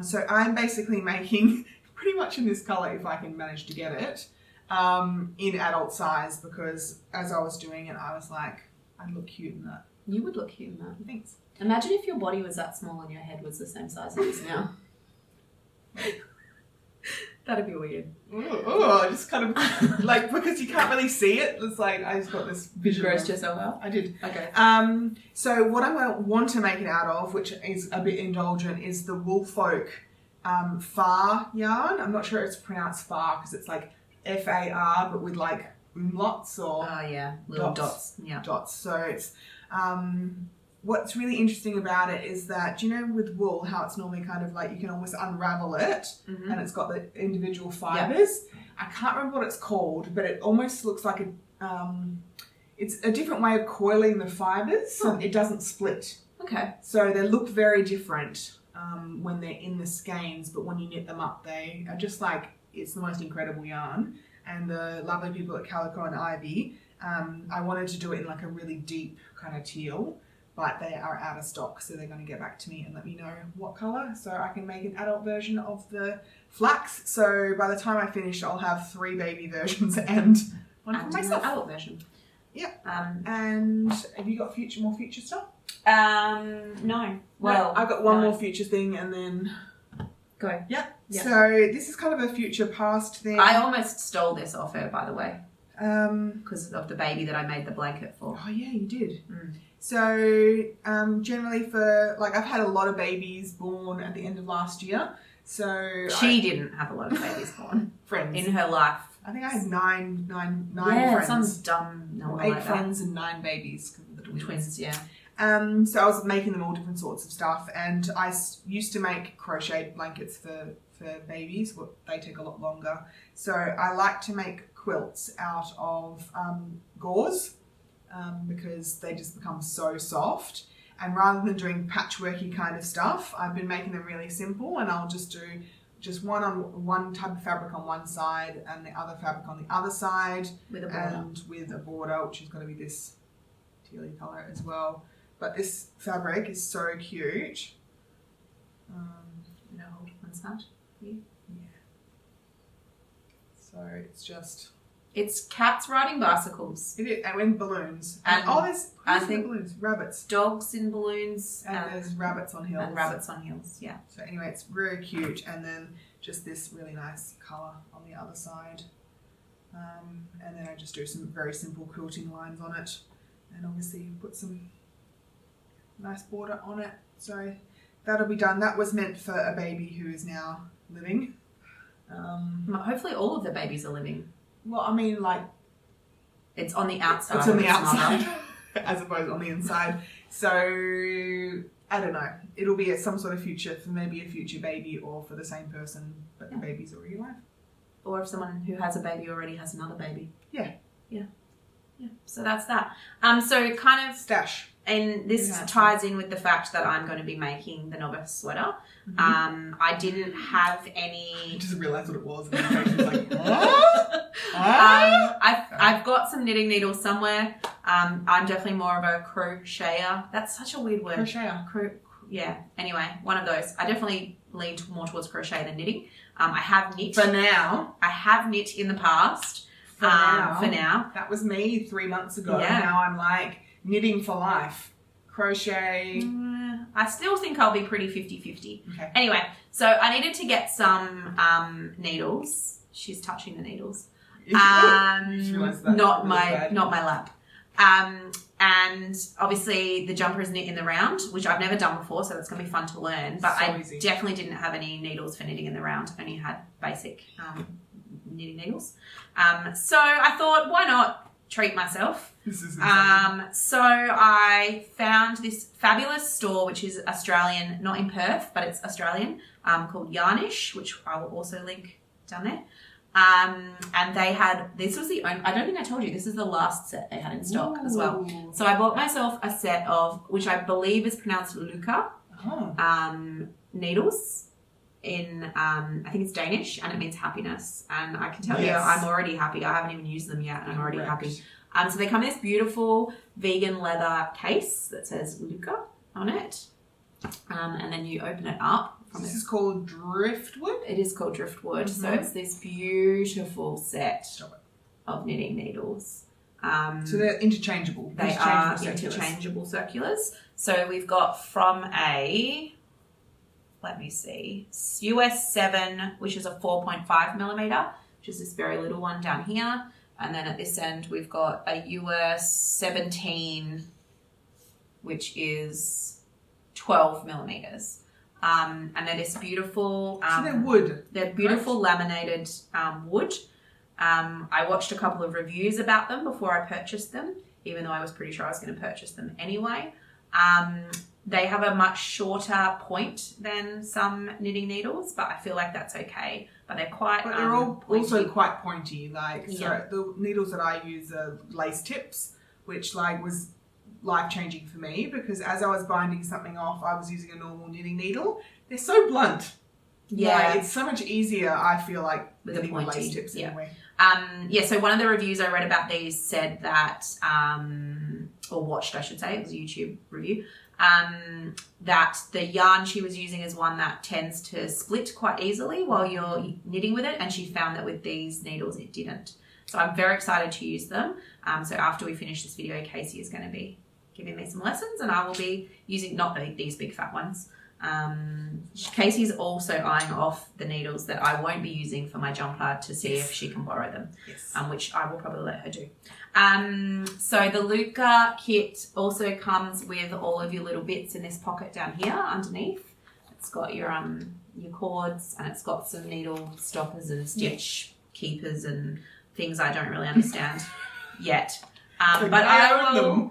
Speaker 1: So I'm basically making pretty much in this colour if I can manage to get it in adult size because as I was doing it, I was like, I'd look cute in that.
Speaker 2: You would look cute in that.
Speaker 1: Thanks.
Speaker 2: Imagine if your body was that small and your head was the same size as it is now. That'd be weird.
Speaker 1: Oh, just kind of like because you can't really see it. It's like I just got this visual.
Speaker 2: Grossed yourself out?
Speaker 1: I did.
Speaker 2: Okay.
Speaker 1: So what I want to make it out of, which is a bit indulgent, is the Woolfolk far yarn. I'm not sure it's pronounced far because it's like F-A-R, but with like umlauts or
Speaker 2: little dots. Yeah.
Speaker 1: dots. So it's what's really interesting about it is that, do you know with wool how it's normally kind of like you can almost unravel it and it's got the individual fibres. I can't remember what it's called, but it almost looks like it's a different way of coiling the fibres so it doesn't split.
Speaker 2: Okay.
Speaker 1: So they look very different when they're in the skeins, but when you knit them up they are just like, it's the most incredible yarn. And the lovely people at Calico and Ivy, I wanted to do it in like a really deep kind of teal, but they are out of stock, so they're going to get back to me and let me know what colour so I can make an adult version of the Flax. So by the time I finish, I'll have 3 baby versions and one for myself.
Speaker 2: Adult version.
Speaker 1: Yeah. And have you got more future stuff?
Speaker 2: No. Well,
Speaker 1: I've got one more future thing and then...
Speaker 2: Go.
Speaker 1: Yeah.
Speaker 2: Yeah.
Speaker 1: So this is kind of a future past thing.
Speaker 2: I almost stole this off her, by the way,
Speaker 1: Um,
Speaker 2: because of the baby that I made the blanket for.
Speaker 1: oh yeah, you did. So generally for, like, I've had a lot of babies born at the end of last year. So
Speaker 2: She didn't have a lot of babies born
Speaker 1: friends.
Speaker 2: in her life.
Speaker 1: I think I had nine
Speaker 2: Yeah, some
Speaker 1: friends.
Speaker 2: dumb number
Speaker 1: 8
Speaker 2: like
Speaker 1: friends and 9 babies because of the
Speaker 2: that.
Speaker 1: twins.
Speaker 2: Twins, yeah.
Speaker 1: So I was making them all different sorts of stuff, and I used to make crochet blankets for babies. They take a lot longer. So I like to make quilts out of gauze because they just become so soft. And rather than doing patchworky kind of stuff, I've been making them really simple, and I'll just do one type of fabric on one side and the other fabric on the other side,
Speaker 2: With a border.
Speaker 1: and with a border, which is going to be this tealy colour as well. But this fabric is so cute.
Speaker 2: Hold one side. Yeah.
Speaker 1: So it's just...
Speaker 2: It's cats riding bicycles.
Speaker 1: It is, and in balloons.
Speaker 2: And
Speaker 1: there's
Speaker 2: I think
Speaker 1: balloons. Rabbits.
Speaker 2: Dogs in balloons.
Speaker 1: And there's rabbits on hills.
Speaker 2: And rabbits on hills, yeah.
Speaker 1: So anyway, it's very cute. And then just this really nice colour on the other side. And then I just do some very simple quilting lines on it. And obviously put some nice border on it. So that'll be done. That was meant for a baby who is now living.
Speaker 2: Hopefully all of the babies are living.
Speaker 1: Well, I mean, like...
Speaker 2: It's on the outside.
Speaker 1: It's on the outside, as opposed to on the inside. So, I don't know. It'll be some sort of future, for maybe a future baby or for the same person, but the baby's already alive.
Speaker 2: Or if someone who has a baby already has another baby.
Speaker 1: Yeah.
Speaker 2: Yeah. Yeah. So that's that. So kind of...
Speaker 1: Stash.
Speaker 2: And this ties in with the fact that I'm going to be making the Novice Sweater. Mm-hmm. I didn't have any...
Speaker 1: I just realised what it was. And I was like, what?
Speaker 2: I've got some knitting needles somewhere. I'm definitely more of a crocheter. That's such a weird word.
Speaker 1: Crocheter.
Speaker 2: Yeah. Anyway, one of those. I definitely lean more towards crochet than knitting. I have knit.
Speaker 1: For now.
Speaker 2: I have knit in the past.
Speaker 1: For
Speaker 2: now.
Speaker 1: That was me 3 months ago.
Speaker 2: Yeah.
Speaker 1: Now I'm like... knitting for life. Crochet.
Speaker 2: I still think I'll be pretty 50-50.
Speaker 1: Okay.
Speaker 2: Anyway, so I needed to get some needles. She's touching the needles. Not my lap. And obviously the jumper is knit in the round, which I've never done before, so that's going to be fun to learn. But
Speaker 1: easy.
Speaker 2: Definitely didn't have any needles for knitting in the round. Only had basic knitting needles. So I thought, why not treat myself?
Speaker 1: This is insane.
Speaker 2: So I found this fabulous store, which is Australian, not in Perth, but it's Australian, called Yarnish, which I will also link down there. And they had, this was the only, I don't think I told you, this is the last set they had in stock as well. So I bought myself a set of, which I believe is pronounced Luca, needles in, I think it's Danish, and it means happiness. And I can tell you, I'm already happy. I haven't even used them yet, and I'm already happy. So they come in this beautiful vegan leather case that says Luca on it. And then you open it up.
Speaker 1: This is called driftwood?
Speaker 2: It is called driftwood. Mm-hmm. So it's this beautiful set of knitting needles.
Speaker 1: So they're interchangeable.
Speaker 2: They are interchangeable circulars. So we've got from a, let me see, US 7, which is a 4.5 millimeter, which is this very little one down here. And then at this end, we've got a US 17, which is 12 millimeters. And they're this beautiful...
Speaker 1: so they're wood.
Speaker 2: They're beautiful laminated wood. I watched a couple of reviews about them before I purchased them, even though I was pretty sure I was going to purchase them anyway. They have a much shorter point than some knitting needles, but I feel like that's okay. But they're quite
Speaker 1: But they're all
Speaker 2: pointy.
Speaker 1: also quite pointy. So the needles that I use are lace tips, which was life-changing for me, because as I was binding something off, I was using a normal knitting needle. They're so blunt.
Speaker 2: Yeah.
Speaker 1: It's so much easier, I feel like,
Speaker 2: with
Speaker 1: knitting
Speaker 2: the
Speaker 1: with lace tips anyway.
Speaker 2: So one of the reviews I read about these said that, or watched, I should say, it was a YouTube review, that the yarn she was using is one that tends to split quite easily while you're knitting with it, and she found that with these needles it didn't. So I'm very excited to use them. So after we finish this video, Kacy is going to be giving me some lessons, and I will be using, not these big fat ones. Kacy's also eyeing off the needles that I won't be using for my jumper to see if she can borrow them, which I will probably let her do. So the Luca kit also comes with all of your little bits in this pocket down here underneath. It's got your cords, and it's got some needle stoppers and stitch keepers and things I don't really understand yet. But I own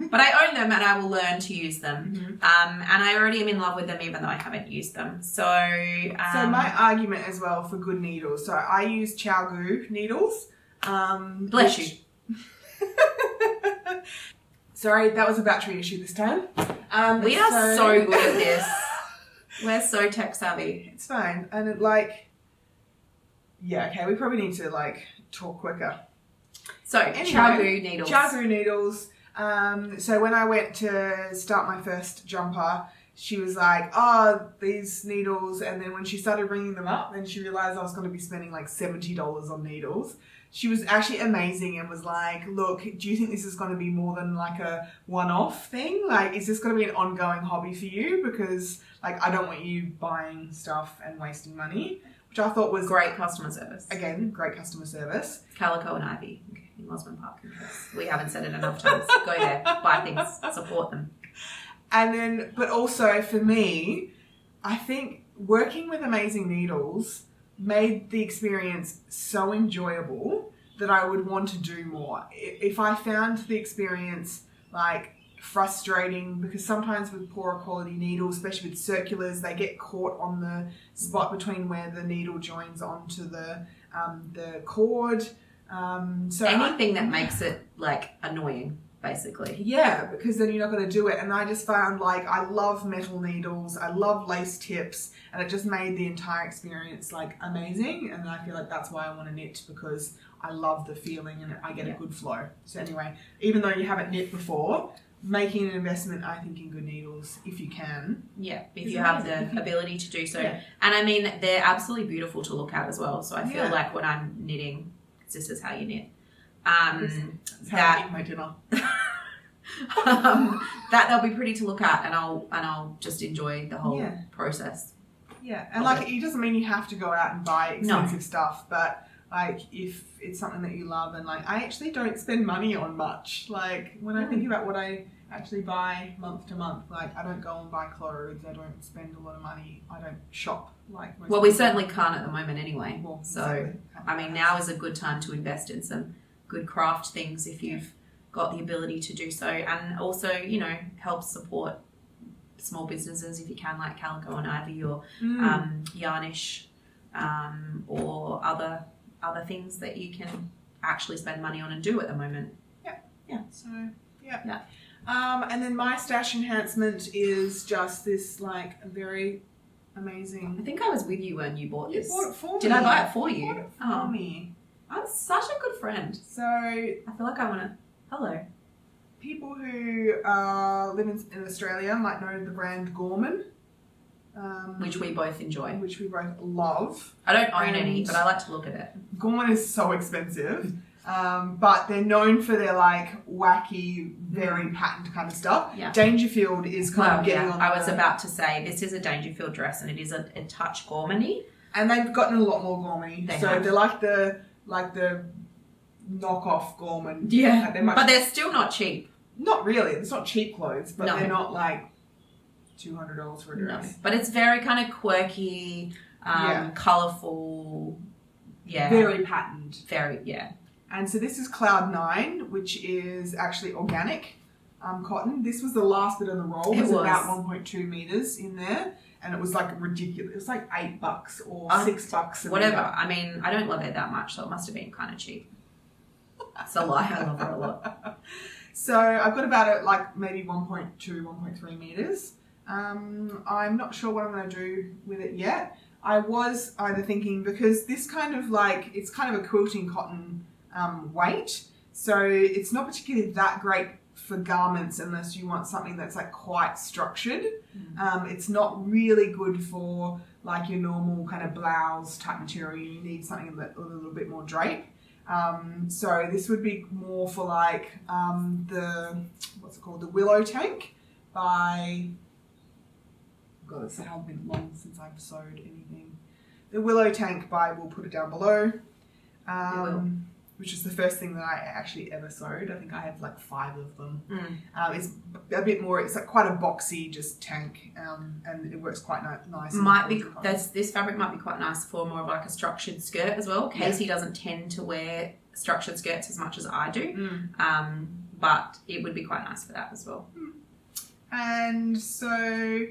Speaker 2: them, and I will learn to use them. Mm-hmm. And I already am in love with them, even though I haven't used them. So
Speaker 1: my argument as well for good needles. So I use Gu needles.
Speaker 2: Bless you.
Speaker 1: Sorry, that was a battery issue this time.
Speaker 2: We are so good at this. We're so tech savvy.
Speaker 1: It's fine. And we probably need to talk quicker.
Speaker 2: So, anyway, needles.
Speaker 1: Gu needles. So when I went to start my first jumper, she was like, oh, these needles. And then when she started ringing them up, then she realized I was going to be spending like $70 on needles. She was actually amazing and was like, look, do you think this is going to be more than like a one-off thing? Like, is this going to be an ongoing hobby for you? Because like, I don't want you buying stuff and wasting money, which I thought was
Speaker 2: great customer service.
Speaker 1: Again, great customer service.
Speaker 2: Calico and Ivy in Mosman Park. We haven't said it enough times. Go there, buy things, support them.
Speaker 1: And then, but also for me, I think working with Amazing Needles made the experience so enjoyable that I would want to do more. If I found the experience like frustrating, because sometimes with poorer quality needles, especially with circulars, they get caught on the spot between where the needle joins onto the cord. So
Speaker 2: anything that makes it like annoying. Basically.
Speaker 1: Yeah, because then you're not going to do it. And I just found like I love metal needles, I love lace tips, and it just made the entire experience like amazing. And I feel like that's why I want to knit, because I love the feeling and I get a good flow. So anyway, even though you haven't knit before, making an investment, I think, in good needles, if you can.
Speaker 2: Yeah, if you have the ability to do so. Yeah. And I mean, they're absolutely beautiful to look at as well. So I feel like when I'm knitting, this is how you knit.
Speaker 1: That's how I eat my dinner.
Speaker 2: That they'll be pretty to look at, and I'll just enjoy the whole process.
Speaker 1: Yeah, and like it doesn't mean you have to go out and buy expensive stuff, but like if it's something that you love, and like I actually don't spend money on much. Like when I think about what I actually buy month to month, like I don't go and buy clothes, I don't spend a lot of money, I don't shop like most
Speaker 2: people. We certainly can't at the moment anyway.
Speaker 1: Well,
Speaker 2: so
Speaker 1: exactly.
Speaker 2: I mean, now is a good time to invest in some good craft things if you've got the ability to do so, and also, you know, help support small businesses if you can, like Calico and Ivy or Yarnish, or other things that you can actually spend money on and do at the moment.
Speaker 1: Yeah. So and then my stash enhancement is just this like very amazing.
Speaker 2: I think I was with you when you bought this.
Speaker 1: You bought it for me.
Speaker 2: Did I buy it for you?
Speaker 1: You bought it for me.
Speaker 2: I'm such a good friend.
Speaker 1: So
Speaker 2: I feel like I want to. Hello.
Speaker 1: People who live in Australia might know the brand Gorman,
Speaker 2: which we both enjoy.
Speaker 1: Which we both love.
Speaker 2: I don't own any, but I like to look at it.
Speaker 1: Gorman is so expensive, but they're known for their like wacky, very patterned kind of stuff.
Speaker 2: Yeah.
Speaker 1: Dangerfield is kind of getting on.
Speaker 2: I was about to say this is a Dangerfield dress, and it is a touch Gorman-y.
Speaker 1: And they've gotten a lot more Gorman-y. They're like the knockoff Gorman.
Speaker 2: Yeah, but they're still not cheap.
Speaker 1: Not really. It's not cheap clothes, but they're not like $200 for a dress.
Speaker 2: No. But it's very kind of quirky, colourful. Yeah.
Speaker 1: Very patterned.
Speaker 2: Yeah.
Speaker 1: And so this is Cloud 9, which is actually organic cotton. This was the last bit of the roll. It was about 1.2 meters in there. And it was like ridiculous. It was like $8 or $6.
Speaker 2: Whatever. I mean, I don't love it that much, so it must have been kind of cheap. It's a lie. I love her a lot.
Speaker 1: So I've got about like maybe 1.2, 1.3 meters. I'm not sure what I'm going to do with it yet. I was either thinking, because this kind of like, it's kind of a quilting cotton weight. So it's not particularly that great for garments unless you want something that's like quite structured. It's not really good for like your normal kind of blouse type material. You need something that a little bit more drape. So this would be more for like the Willow Tank by, God, it's how been long since I've sewed anything. The Willow Tank by, we'll put it down below. Which is the first thing that I actually ever sewed. I think I have like 5 of them. It's a bit more, it's like quite a boxy just tank, and it works quite nice.
Speaker 2: This fabric might be quite nice for more of like a structured skirt as well. Kacy doesn't tend to wear structured skirts as much as I do, but it would be quite nice for that as well.
Speaker 1: And so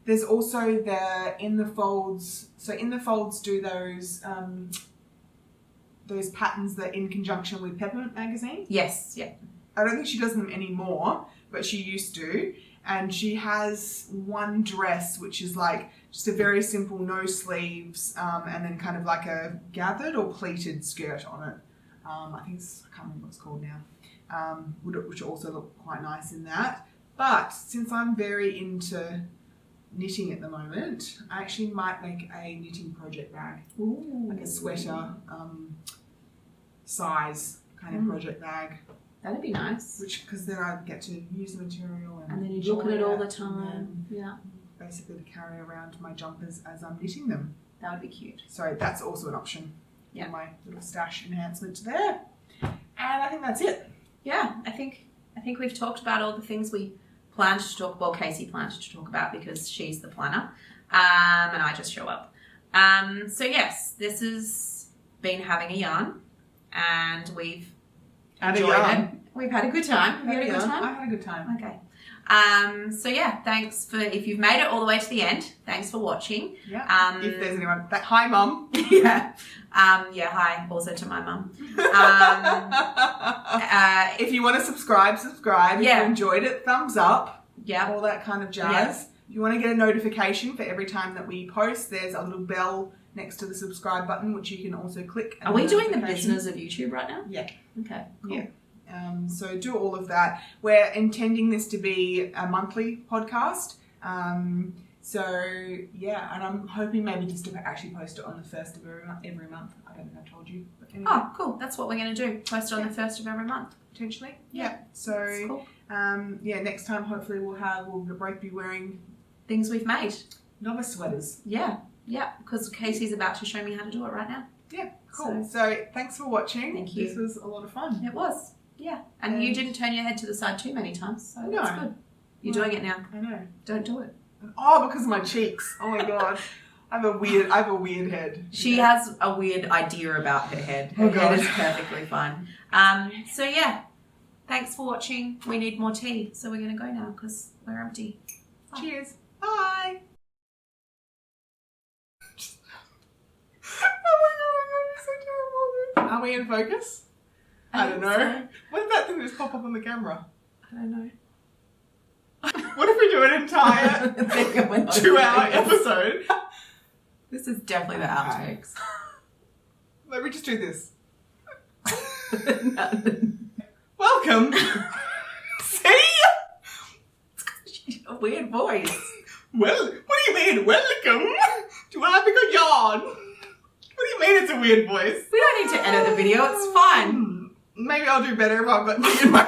Speaker 1: there's also the in the folds. So in the folds do those patterns that in conjunction with Peppermint magazine.
Speaker 2: Yes, yeah.
Speaker 1: I don't think she does them anymore, but she used to. And she has one dress which is like just a very simple no sleeves, and then kind of like a gathered or pleated skirt on it. I can't remember what it's called now, which also look quite nice in that. But since I'm very into knitting at the moment. I actually might make a knitting project bag.
Speaker 2: Ooh.
Speaker 1: Like a sweater size kind of project bag.
Speaker 2: That'd be nice.
Speaker 1: Because then I get to use the material
Speaker 2: and then you look at it all the time. Yeah.
Speaker 1: Basically to carry around my jumpers as I'm knitting them.
Speaker 2: That would be cute.
Speaker 1: So that's also an option.
Speaker 2: Yeah.
Speaker 1: For my little stash enhancement there. And I think that's it.
Speaker 2: Yeah, I think we've talked about all the things we planned to talk. Well, Kacy planned to talk about because she's the planner, and I just show up. So yes, this has been having a yarn, and we've enjoyed it. We've had a good time. Have you had a good time?
Speaker 1: I've had a good time.
Speaker 2: Okay. So yeah, thanks for, if you've made it all the way to the end, thanks for watching.
Speaker 1: Yeah. If there's anyone, hi mum.
Speaker 2: Yeah. Hi also to my mum.
Speaker 1: If you want to subscribe. If you enjoyed it, thumbs up.
Speaker 2: Yeah.
Speaker 1: All that kind of jazz.
Speaker 2: Yeah.
Speaker 1: If you want to get a notification for every time that we post, there's a little bell next to the subscribe button, which you can also click.
Speaker 2: Are we doing the business of YouTube right now?
Speaker 1: Yeah.
Speaker 2: Okay. Cool.
Speaker 1: Yeah. So do all of that. We're intending this to be a monthly podcast. So yeah, and I'm hoping maybe just to actually post it on the 1st of every month. I don't think I told you. But anyway.
Speaker 2: Oh, cool. That's what we're going to do. Post it on the 1st of every month.
Speaker 1: Potentially.
Speaker 2: Yeah.
Speaker 1: So
Speaker 2: cool.
Speaker 1: Next time hopefully we'll both be wearing
Speaker 2: things we've made.
Speaker 1: Novice sweaters.
Speaker 2: Yeah. Yeah. Because Kacy's about to show me how to do it right now.
Speaker 1: Yeah. Cool. So thanks for watching.
Speaker 2: Thank you.
Speaker 1: This was a lot of fun.
Speaker 2: It was. Yeah. And you didn't turn your head to the side too many times. So that's good. You're doing it now.
Speaker 1: I know.
Speaker 2: Don't do it.
Speaker 1: Oh, because of my cheeks. Oh my god. I have a weird head.
Speaker 2: She has a weird idea about her head. Her head is perfectly fine. So yeah. Thanks for watching. We need more tea, so we're going to go now because we're empty. Bye.
Speaker 1: Cheers. Bye. Oh my god, I'm so terrible. Are we in focus? I don't know.
Speaker 2: So.
Speaker 1: What did that thing just pop up on the camera?
Speaker 2: I don't know.
Speaker 1: What if we do an entire 2-hour episode?
Speaker 2: This is definitely the outtakes.
Speaker 1: Let me just do this. Welcome. See?
Speaker 2: A weird voice.
Speaker 1: Well, what do you mean, welcome to our bigger yarn? What do you mean it's a weird voice?
Speaker 2: We don't need to edit the video, it's fine.
Speaker 1: Maybe I'll do better if I've got me in my